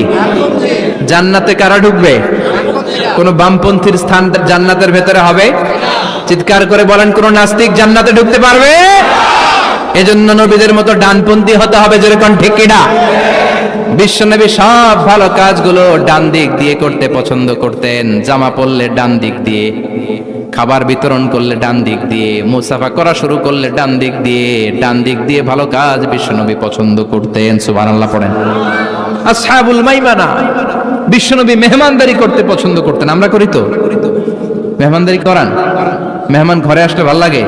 জান্নাতে কারা ঢুকবে? কোন বামপন্থীর স্থান জান্নাতের ভেতরে হবে? চিৎকার করে বলেন, কোন নাস্তিক জান্নাতে ঢুকতে পারবে? এজন্য নবীদের মতো ডানপন্থী হতে হবে, যেরকম ঠিক কিনা? বিশ্বনবী সব ভালো কাজগুলো ডান দিক দিয়ে করতে পছন্দ করতেন। জামা পরলে ডান দিক দিয়ে, খাবার বিতরণ করলে ডান দিক দিয়ে, মুসাফা করা শুরু করলে ডান দিক দিয়ে ভালো কাজ বিশ্বনবী পছন্দ করতেন। সুবহানাল্লাহ পড়েন। আসহাবুল মাইমানা, বিশ্বনবী মেহমানদারি করতে পছন্দ করতেন। আমরা করি তো? মেহমানদারি করান? মেহমান ঘরে আসলে ভালো লাগে?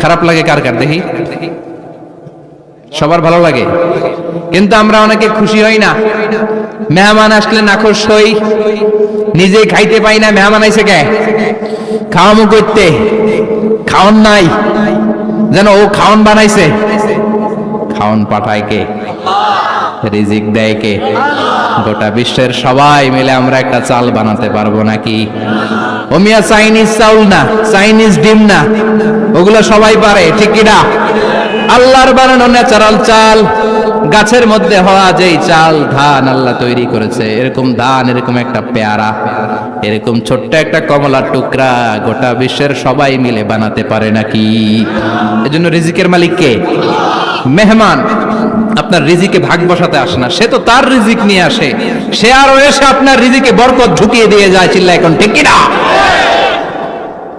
খারাপ লাগে কার কার দেখি? সবার ভালো লাগে, কিন্তু আমরা অনেকে খুশি হই না। মেহমান আসলে নাখোশ হই, নিজে খাইতে পাই না। মেহমান আইছে কে? খাওয়ামু করতে, খাওন নাই, যেন ও খাওন বানাইছে। খাওন পাঠায় কে? রিজিক দেয় কে? গোটা বিশ্বের সবাই মিলে আমরা একটা চাল বানাতে পারবো নাকি? ও মিয়া চাইনিজ চাউল না, চাইনিজ ডিম না, ওগুলো সবাই পারে, ঠিক কিনা? আল্লাহর বানানো ন্যাচারাল চাল, গাছের মধ্যে হওয়া যেই চাল, ধান আল্লাহ তৈরি করেছে, এরকম ধান, এরকম একটা পেয়ারা, এরকম ছোট্ট একটা কমলার টুকরা গোটা বিশ্বের সবাই মিলে বানাতে পারে নাকি? এজন্য রিজিকের মালিক কে? মেহমান আপনার রিজিকে ভাগ বসাতে আসে না, সে তো তার রিজিক নিয়ে আসে, সে আরো এসে আপনার রিজিকে বরকত ঢুকিয়ে দিয়ে যায়। চিল্লা এখন ঠিক কিনা?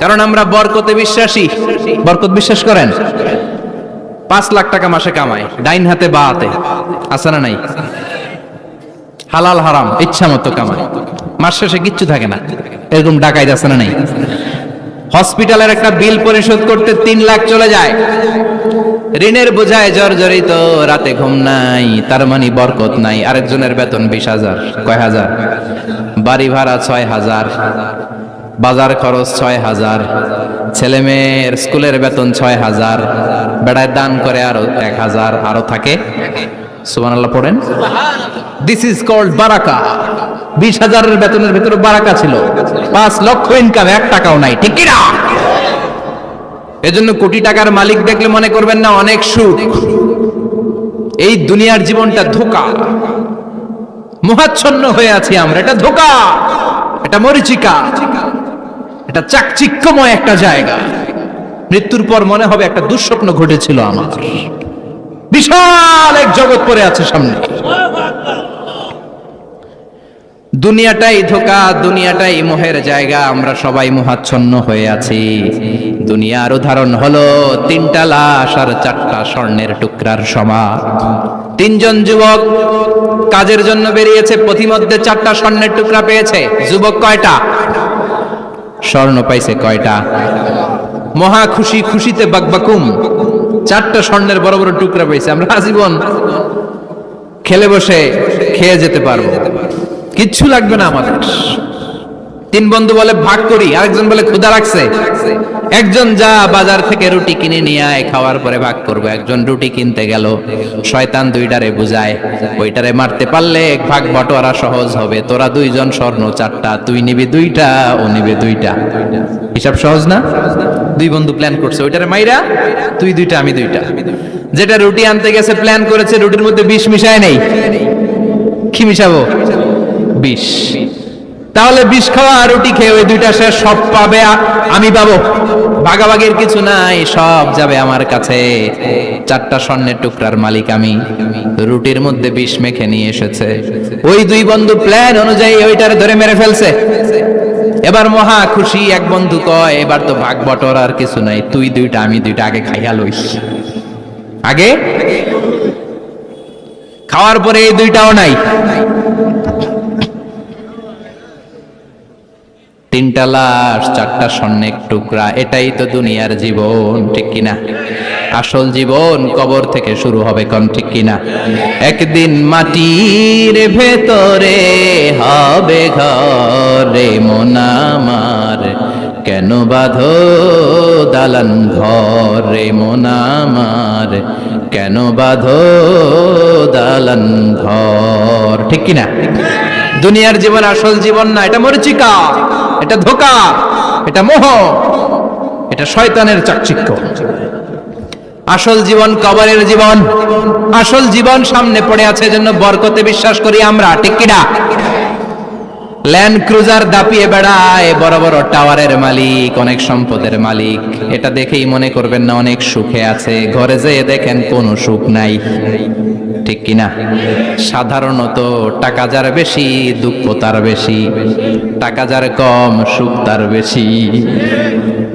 কারণ আমরা বরকতে বিশ্বাসী। বরকত বিশ্বাস করেন? 5 লাখ টাকা মাসে কামায়, ডাইন হাতে বা হাতে, আছে না নাই? হালাল হারাম ইচ্ছা মতো কামায়, মাস শেষে কিচ্ছু থাকে না, এরকম ডাকাইত আছে না নাই? হসপিটালের একটা বিল পরিশোধ করতে 3 লাখ চলে যায়, ঋণের বোঝায় জর্জরিত, রাতে ঘুম নাই, তার মানে বরকত নাই। আরেকজনের বেতন 20,000, কয় হাজার? বাড়ি ভাড়া 6,000, বাজার খরচ 6,000, ছেলে মেয়ের স্কুলের বেতন 6,000, বেড়ায় দান করে আরো 1,000, আরো থাকে। সুবহানাল্লাহ পড়েন। দিস ইজ কল্ড বারাকা। 20,000-এর বেতনের ভিতরে বারাকা ছিল। 5 লক্ষ ইনকাম, 1 টাকাও নাই, ঠিক কি না? এজন্য কোটি টাকার মালিক দেখলে মনে করবেন না অনেক সুখ। এই দুনিয়ার জীবনটা ধোঁকা, মোহাচ্ছন্ন হয়ে আছি আমরা। এটা ধোঁকা, এটা মরিচিকা, এটা চাকচিক্যময় একটা জায়গা। মৃত্যুর পর মনে হবে একটা দুঃস্বপ্ন ঘটেছিল আমার, বিশাল এক জগৎ পড়ে আছে সামনে। দুনিয়াটাই ধোঁকা, দুনিয়াটাই মোহের জায়গা, আমরা সবাই মোহাচ্ছন্ন হয়ে আছি। দুনিয়ার উদাহরণ হলো 3টা লাশ আর 4টা স্বর্ণের টুকরার সমান। 3 জন যুবক কাজের জন্য বেরিয়েছে, পথিমধ্যে 4টা স্বর্ণের টুকরা পেয়েছে। যুবক কয়টা? স্বর্ণ পাইছে কয়টা? মহা খুশি, খুশিতে বাকবাকুম, 4টা স্বর্ণের বড় বড় টুকরা পেয়েছে। আমরা আজীবন খেলে বসে খেয়ে যেতে পারবো, কিচ্ছু লাগবে না আমাদের। 3 বন্ধু বলে ভাগ করি, আরেকজন বলে ক্ষুধা লাগছে, একজন যা বাজার থেকে রুটি কিনে নিয়ে আয়, খাওয়ার পরে ভাগ করবো। একজন রুটি কিনতে গেল, শয়তান 2টারে বুঝায়, ওইটারে মারতে পারলে ভাগ বটোয়ারা সহজ হবে। তোরা 2 জন স্বর্ণ 4টা, তুই নিবি 2টা, ও নিবে 2টা। হিসাব সহজ না? 2 বন্ধু প্ল্যান করছে, ওইটারে মাইরা তুই 2টা, আমি 2টা। যেটা রুটি আনতে গেছে প্ল্যান করেছে, রুটির মধ্যে বিষ মিশায় নেই। কি মিশাবো? বিষ। তাহলে বিষ খাওয়া আর রুটি খেয়ে ওই 2টা শেষ, সব পাবে আমি পাবো, ভাগাভাগির কিছু নাই, সব যাবে আমার কাছে। 4টা স্বর্ণের টুকরার মালিক আমি। রুটির মধ্যে বিষ মেখে নিয়ে এসেছে, ওই 2 বন্ধু প্ল্যান অনুযায়ী ওইটারে ধরে মেরে ফেলছে। এবার মহা খুশি। এক বন্ধু কয়, এবার তো ভাগ বটর আর কিছু নাই, তুই 2টা, আমি 2টা, আগে খাইয়া লইস। আগে খাওয়ার পরে এই 2টাও নাই। 3টা লাশ, 4টা স্বর্ণের টুকরা, এটাই তো দুনিয়ার জীবন, ঠিক কিনা? আসল জীবন কবর থেকে শুরু হবে, কোন ঠিক কিনা? একদিন মাটির ভেতরে হবে ঘরে মন আমার, কেন বাঁধো দালান ঘরে মন আমার, কেন বাঁধো দালান ঘর, ঠিক কিনা? দুনিয়ার জীবন আসল জীবন না, এটা মরিচিকা, এটা ধোঁকা, এটা মোহ, এটা শয়তানের চাকচিক্য। আসল জীবন কবরের জীবন, আসল জীবন সামনে পড়ে আছে, জন্য বরকতে বিশ্বাস করি আমরা, ঠিক কিনা? ল্যান্ড ক্রুজার দাপিয়ে বেড়ায়, বড় বড় টাওয়ারের মালিক, অনেক সম্পদের মালিক। এটা দেখেই মনে করবেন না অনেক সুখে আছে, ঘরে যেয়ে দেখেন কোনো সুখ নাই। ঠিক কিনা? সাধারণত টাকা যার বেশি দুঃখ তার বেশি, টাকা যার কম সুখ তার বেশি।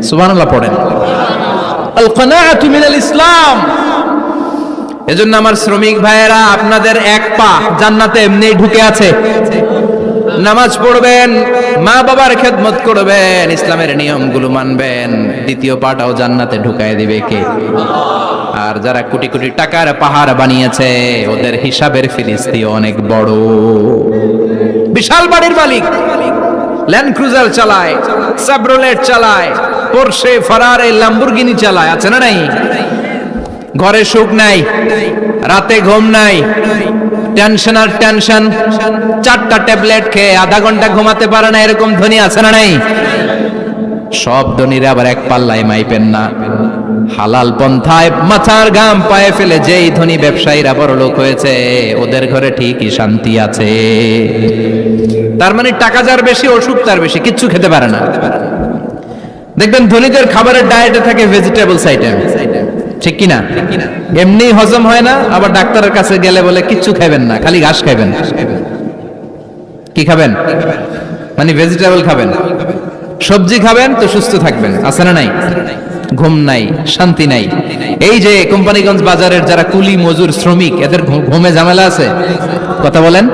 সুবহানাল্লাহ পড়েন। আল কানাআতু মিনাল ইসলাম। এজন্য আমার শ্রমিক ভাইয়েরা, আপনাদের এক পা জান্নাতে এমনি ঢুকে আছে। নামাজ পড়বেন, মা বাবার খেদমত করবেন, ইসলামের নিয়মগুলো মানবেন, দ্বিতীয় পাটাও জান্নাতে ঢুকায় দিবে কে? আর যারা কোটি কোটি টাকার পাহাড় বানিয়েছে, ওদের হিসাবের ফিরিস্তি অনেক বড়। বিশাল বাড়ির মালিক, ল্যান্ড ক্রুজার চালায়, সাবরোলেট চালায়, পোরশে, ফারারে, ল্যাম্বরগিনি চালায়, আছে না নাই? ঘরে সুখ নাই, রাতে ঘুম নাই, টেনশন আর টেনশন, 4টা ট্যাবলেট খেয়ে আধা ঘন্টা ঘুমাতে পারে না, এরকম ধনী আছে না নাই? সব ধনীরা আবার এক পাল্লায় মাইপেন না। হালাল পন্থায় মাথার ঘাম পায়ে ফেলে যেই ধনী ব্যবসায়ীরা বড় লোক হয়েছে, ওদের ঘরে ঠিকই শান্তি আছে। তার মানে টাকা যার বেশি, অসুখ তার বেশি, কিচ্ছু খেতে পারে না। দেখবেন ধনীদের খাবারের ডায়েটে থাকে ভেজিটেবলস আইটেম, ঠিক কিনা? এমনি হজম হয় না, আবার ডাক্তারের কাছে গেলে বলে কিচ্ছু খাবেন না, খালি ঘাস খাবেন। কি খাবেন? মানে ভেজিটেবল খাবেন, সবজি খাবেন তো সুস্থ থাকবেন, আছে না নাই? ঘুম নাই, শান্তি নাই। এই যে কোম্পানিগঞ্জ বাজারের যারা কুলি মজুর শ্রমিক, এদের ঘুমে ঝামেলা আছে? কথা বলেন।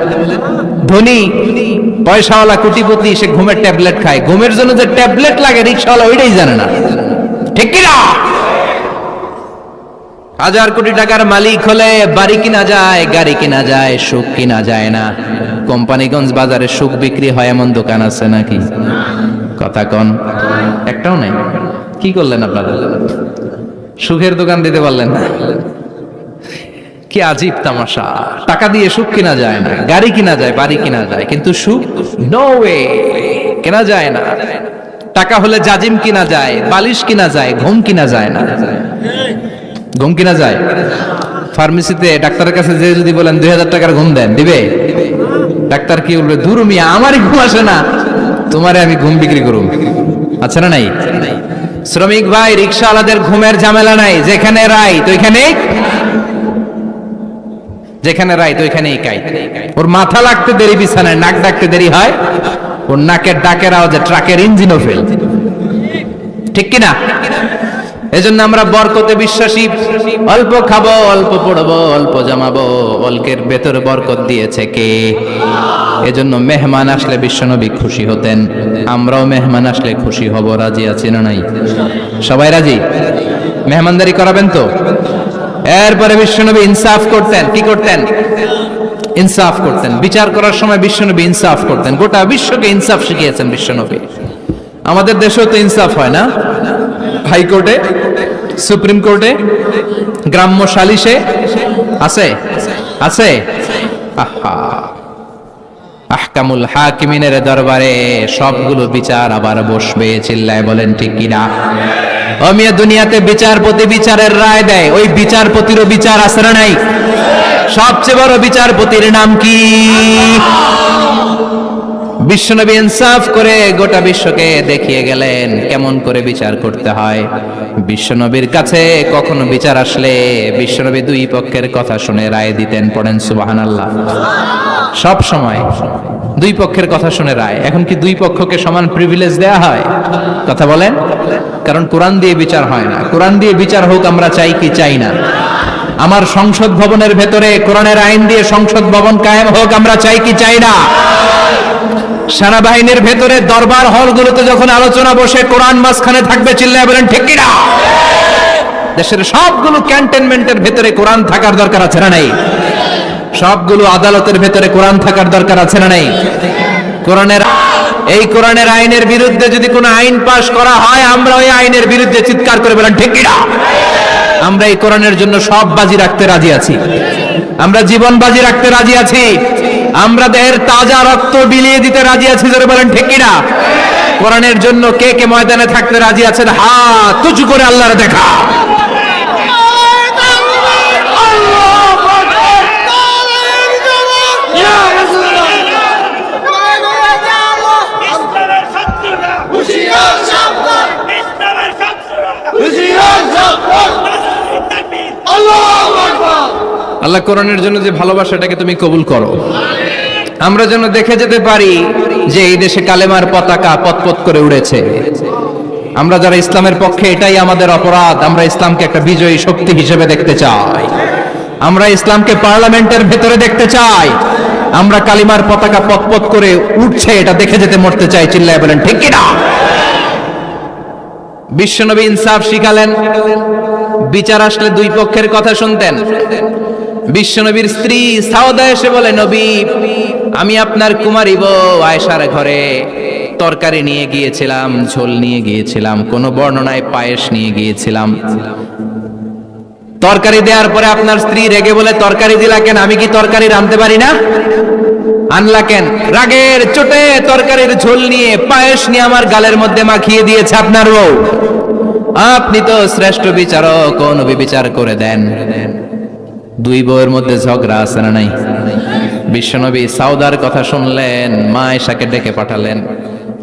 ধনী পয়সাওয়ালা কোটিপতি, সে ঘুমের ট্যাবলেট খায়, ঘুমের জন্য যে ট্যাবলেট লাগে রিকশাওয়ালা ওইটাই জানে না, ঠিক কিনা? 1000 কোটি টাকার মালিক হলে বাড়ি কিনা যায়, গাড়ি কিনা যায়, সুখ কিনা যায় না। কোম্পানিগঞ্জ বাজারে সুখ বিক্রি হয় এমন দোকান আছে নাকি? কথা কন, একটাও নাই। কি করলেন আপনারা? সুখের দোকান দিতে পারলেন না? কি আজীব তামাশা! টাকা দিয়ে সুখ কিনা যায় না, গাড়ি কিনা যায়, বাড়ি কিনা যায়, কিন্তু সুখ নো ওয়ে, কেনা যায় না। টাকা হলে জাজিম কিনা যায়, বালিশ কিনা যায়, ঘুম কিনা যায় না। ঘুম কিনা যায়? ফার্মেসিতে ডাক্তারের কাছে যে যদি বলেন 2000 টাকার ঘুম দেন, দিবে? ডাক্তার কি বলবে? দূর মিয়া, আমারই ঘুম আসে না, তোমারে আমি ঘুম বিক্রি করুম। আচ্ছা না নাই? শ্রমিক ভাই, রিকশাওয়ালাদের ঘুমের ঝামেলা নাই, যেখানে রাই তো ওইখানেই, যেখানে রাই তো ওইখানেই কাই। ওর মাথা লাগতে দেরি বিছানায়, নাক ডাকতে দেরি হয়, ওর নাকের ডাকের আওয়াজে ট্রাকের ইঞ্জিনও ফেল, ঠিক কিনা? এজন্য আমরা বরকতে বিশ্বাসী। অল্প খাবো, অল্প পড়বো, অল্প জমাবো, অল্পের ভেতর বরকত দিয়েছে কে? এজন্য মেহমান আসলে বিশ্বনবী খুশি হতেন, আমরাও মেহমান আসলে খুশি হব। রাজি আছি না নাই? সবাই রাজি? মেহমানদারি করাবেন তো? এরপরে বিশ্বনবী ইনসাফ করতেন। কি করতেন? ইনসাফ করতেন। বিচার করার সময় বিশ্বনবী ইনসাফ করতেন। গোটা বিশ্বকে ইনসাফ শিখিয়েছেন বিশ্বনবী। আমাদের দেশেও তো ইনসাফ হয় না? হাইকোর্টে, সুপ্রিম কোর্টে, গ্রাম্য সালিশে আছে, আছে। আহা, আহকামুল হাকিমিনের দরবারে সবগুলো বিচার আবার বসবে। চিল্লায় বলেন ঠিক কিনা? অমিয়া দুনিয়াতে বিচারপতি বিচারের রায় দেয়, ওই বিচারপতিরও বিচার আছে না নাই? সবচেয়ে বড় বিচারপতির নাম কি? বিশ্বনবী ইনসাফ করে গোটা বিশ্বকে দেখিয়ে গেলেন কেমন করে বিচার করতে হয়। বিশ্বনবীর কাছে কখনো বিচার আসলে বিশ্বনবী দুই পক্ষের কথা শুনে রায় দিতেন। পড়েন সুবহানাল্লাহ। সব সময় দুই পক্ষের কথা শুনে রায়। এখন কি দুই পক্ষকে সমান প্রিভিলেজ দেয়া হয়? কথা বলেন। কারণ কোরআন দিয়ে বিচার হয় না। কোরআন দিয়ে বিচার হোক আমরা চাই কি চাই না? আমার সংসদ ভবনের ভেতরে কোরআনের আইন দিয়ে সংসদ ভবন কায়েম হোক আমরা চাই কি চাই না? সেনাবাহিনীর ভেতরে দরবার হলগুলোতে যখন আলোচনা বসে কোরআন মাঝখানে থাকবে, চিল্লায় বলেন ঠিক কিনা? দেশের সবগুলো ক্যান্টনমেন্টের ভেতরে কোরআন থাকার দরকার আছে না নাই? সবগুলো আদালতের ভেতরে কোরআন থাকার দরকার আছে না নাই? কোরআনের আইনের বিরুদ্ধে যদি কোনো আইন পাশ করা হয়, আমরা ওই আইনের বিরুদ্ধে চিৎকার করে বলেন ঠিক কিনা? আমরা এই কোরআনের জন্য সব বাজি রাখতে রাজি আছি। আমরা জীবন বাজি রাখতে রাজি আছি। আমরা দেহের তাজা রক্ত বিলিয়ে দিতে রাজি আছি। জোরে বলেন ঠিক কিনা? কোরআনের জন্য কে কে ময়দানে থাকতে রাজি আছেন? হাত উঁচু করে আল্লাহর দেখা। আল্লাহ কোরআনের জন্য যে ভালোবাসাটাকে তুমি কবুল করো, আমরা যেন দেখে যেতে পারি যে এই দেশে কালেমার পতাকা পতপত করে উড়েছে। আমরা যারা ইসলামের পক্ষে, এটাই আমাদের অপরাধ। আমরা ইসলামকে একটা বিজয়ী শক্তি হিসেবে দেখতে চাই। আমরা ইসলামকে পার্লামেন্টের ভেতরে দেখতে চাই। আমরা কালিমার পতাকা পতপত করে উঠছে এটা দেখে যেতে মরতে চাই। চিল্লায় বলেন ঠিক কিনা? বিশ্বনবী ইনসাফ শিখালেন। বিচার আসলে দুই পক্ষের কথা শুনতেন। বিশ্বনবীর স্ত্রী সাউদা এসে বলে, নবী, আমি আপনার কুমারী বউ আয়েশার ঘরে তরকারি নিয়ে গিয়েছিলাম, ঝোল নিয়ে গিয়েছিলাম, কোন বর্ণনায় পায়েস নিয়ে গিয়েছিলাম। তরকারি দেওয়ার পরে আপনার স্ত্রী রেগে বলে, তরকারি দিলা কেন? আমি কি তরকারি রাঁধতে পারি না? আনলা কেন? রাগের চোটে তরকারির ঝোল নিয়ে পায়েস নিয়ে আমার গালের মধ্যে মাখিয়ে দিয়েছে আপনার বউ। আপনি তো শ্রেষ্ঠ বিচারক, ও নবী বিচার করে দেন। দুই বউয়ের মধ্যে ঝগড়া আছে না নাই? বিশ্বনবী সাউদার কথা শুনলেন, মা আয়েশাকে ডেকে পাঠালেন।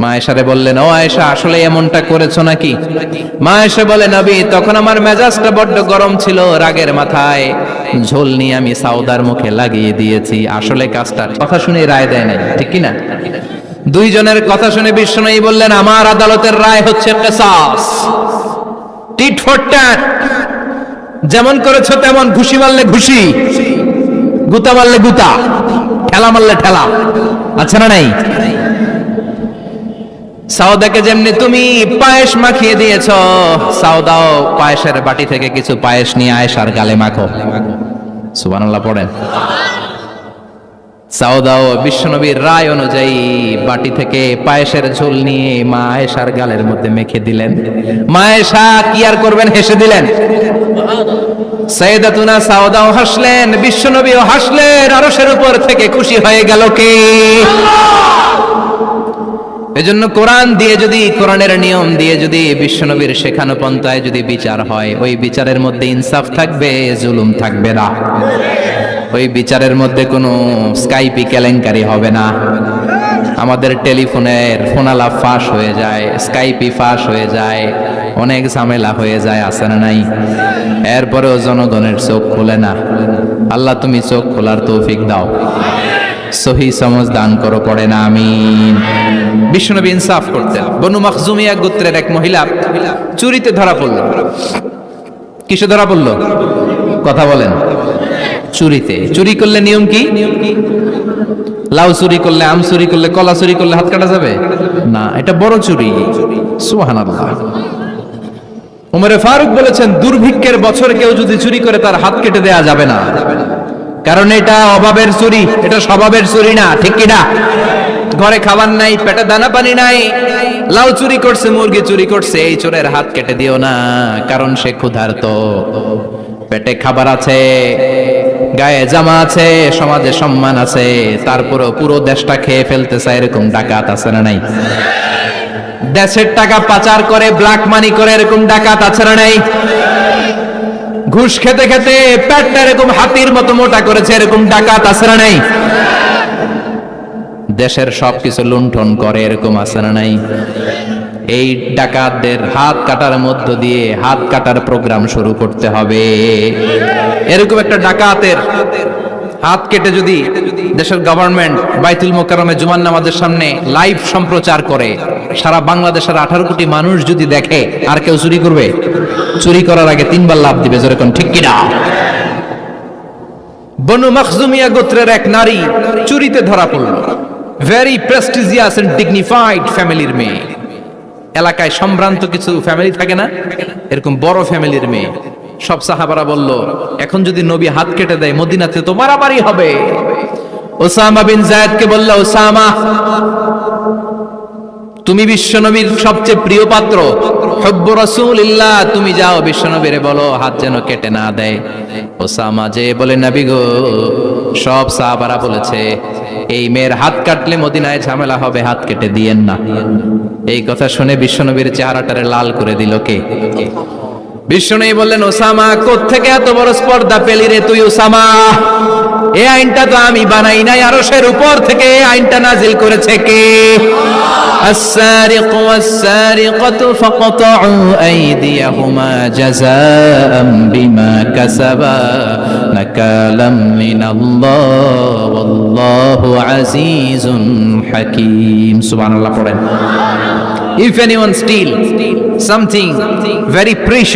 মা আয়েশারে বললেন, ও আয়েশা, আসলে এমনটা করেছো নাকি? মা আয়েশা বলে, নবী, তখন আমার মেজাজটা বড্ড গরম ছিল, রাগের মাথায় ঝোল নিয়ে আমি সাউদার মুখে লাগিয়ে দিয়েছি। আসলে কাজটা কথা শুনে রায় দেয় নাই, ঠিক কি না? দুইজনের কথা শুনে বিশ্বনবী বললেন, আমার আদালতের রায় হচ্ছে কিসাস, টিট ফর ট্যাট। যেমন করেছো তেমন, ঘুষি মারলে ঘুষি, গুতা মারলে গুতা, ঠেলা মারলে ঠেলা। আচ্ছা না নাই? সাউদাকে যেমনি তুমি পায়েস মাখিয়ে দিয়েছ, সাউদাও পায়েসের বাটি থেকে কিছু পায়েস নিয়ে আয়েশার গালে মাখো। সুবহানাল্লাহ পড়েন। সাউদাও বিশ্বনবীর রায় অনুযায়ী বাটি থেকে পায়েসের ঝোল নিয়ে মা আয়েশার গালের মধ্যে মেখে দিলেন। মা আয়েশা কি আর করবেন, হেসে দিলেন। সাইয়েদাতুনা সাউদাও হাসলেন, বিশ্বনবীও হাসলেন। আরশের উপর থেকে খুশি হয়ে গেল কে? এজন্য কোরআন দিয়ে যদি, কোরআনের নিয়ম দিয়ে যদি, বিশ্বনবীর শেখানো পন্থায় যদি বিচার হয়, ওই বিচারের মধ্যে ইনসাফ থাকবে, জুলুম থাকবে না। ওই বিচারের মধ্যে কোনো স্কাইপি কেলেঙ্কারি হবে না। আমাদের টেলিফোনের ফোনালাপ ফাঁস হয়ে যায়, স্কাইপি ফাঁস হয়ে যায়, অনেক ঝামেলা হয়ে যায়, আছে না নাই? এরপরেও জনগণের চোখ খুলে না। আল্লাহ তুমি চোখ খোলার তৌফিক দাও, সহি সমজ দান করো, পড়ে না আমিন। বিশ্বনবী ইনসাফ করতেন। বনু মাখজুমিয়া গোত্রের এক মহিলা চুরিতে ধরা পড়ল। কিসে ধরা পড়ল? কথা বলেন। চুরিতে। চুরি করলে নিয়ম কি? লাউ চুরি করলে, আম চুরি করলে, কলা চুরি করলে হাত কাটা যাবে না, এটা বড় চুরি। সুবহানাল্লাহ। ওমরে ফারুক বলেছেন, দুর্ভিক্ষের বছর কেউ যদি চুরি করে তার হাত কেটে দেয়া যাবে না, কারণ এটা অভাবের চুরি, এটা স্বভাবের চুরি না, ঠিক কি না? ঘরে খাবার নাই, পেটে দানা পানি নাই, লাউ চুরি করছে, মুরগি চুরি করছে, এই চোরের হাত কেটে দিও না, কারণ সে ক্ষুধার্ত। পেটে খাবার আছে, গায়ে জামা আছে, সমাজে সম্মান আছে, তারপরেও পুরো দেশটা খেয়ে ফেলতে চায়, এরকম ডাকাত আছে না নাই? দেশের টাকা পাচার করে, ব্ল্যাক মানি করে, এরকম ডাকাত আছে না নাই? ঘুষ খেতে খেতে পেটটা এরকম হাতির মতো মোটা করেছে, এরকম ডাকাত আছে না নাই? দেশের সবকিছু লুণ্ঠন করে, এরকম আছে না নাই? এই ডাকাতদের হাত কাটার মধ্য দিয়ে হাত কাটার প্রোগ্রাম শুরু করতে হবে। এরকম একটা ডাকাতের হাত কেটে যদি দেশের গভর্নমেন্ট বাইতুল মোকাররমে জুমার নামাজের সামনে লাইভ সম্প্রচার করে, সারা বাংলাদেশের 18 কোটি মানুষ যদি দেখে, আর কেউ চুরি করবে? চুরি করার আগে 3 বার লাভ দিবে, যেরকম, ঠিক কিনা? বনু মাখজুমিয়া গোত্রের এক নারী চুরিতে ধরা পড়ল। ভেরি প্রেস্টিজিয়াস এন্ড ডিগনিফাইড ফ্যামিলির মেয়ে। এলাকায় সম্ভ্রান্ত কিছু ফ্যামিলি থাকে না, এরকম বড় ফ্যামিলির মেয়ে। সব সাহাবারা বলল, এখন যদি নবী হাত কেটে দেয় মদিনাতে তো মারামারি হবে। ওসামা বিন যায়েদকে বলল, ওসামা, তুমি বিশ্বনবীর সবচেয়ে প্রিয় পাত্র, হুব্বু রাসূলিল্লাহ, তুমি যাও বিশ্বনবীরে বলো হাত যেন কেটে না দেয়। ওসামা যে বলে, নবী গো, সব সাহাবারা বলেছে এই মেয়ের হাত কাটলে মদিনায় ঝামেলা হবে, হাত কেটে দিয়েন না। এই কথা শুনে বিশ্বনবীর চেহারাটারে লাল করে দিল কে? বিষ্ণু বললেন, ওসামা কোত্থেকে এত বড় স্পর্ধা পেলি রে তুই ওসামা? এই আইনটা তো আমি বানাই নাই, আরশের উপর থেকে এই আইনটা নাজিল করেছে কে? السارق والسارقة فاقطعوا أيديهما جزاء بما كسبا نكالا من الله والله عزيز حكيم. سبحان الله. If anyone steal something very precious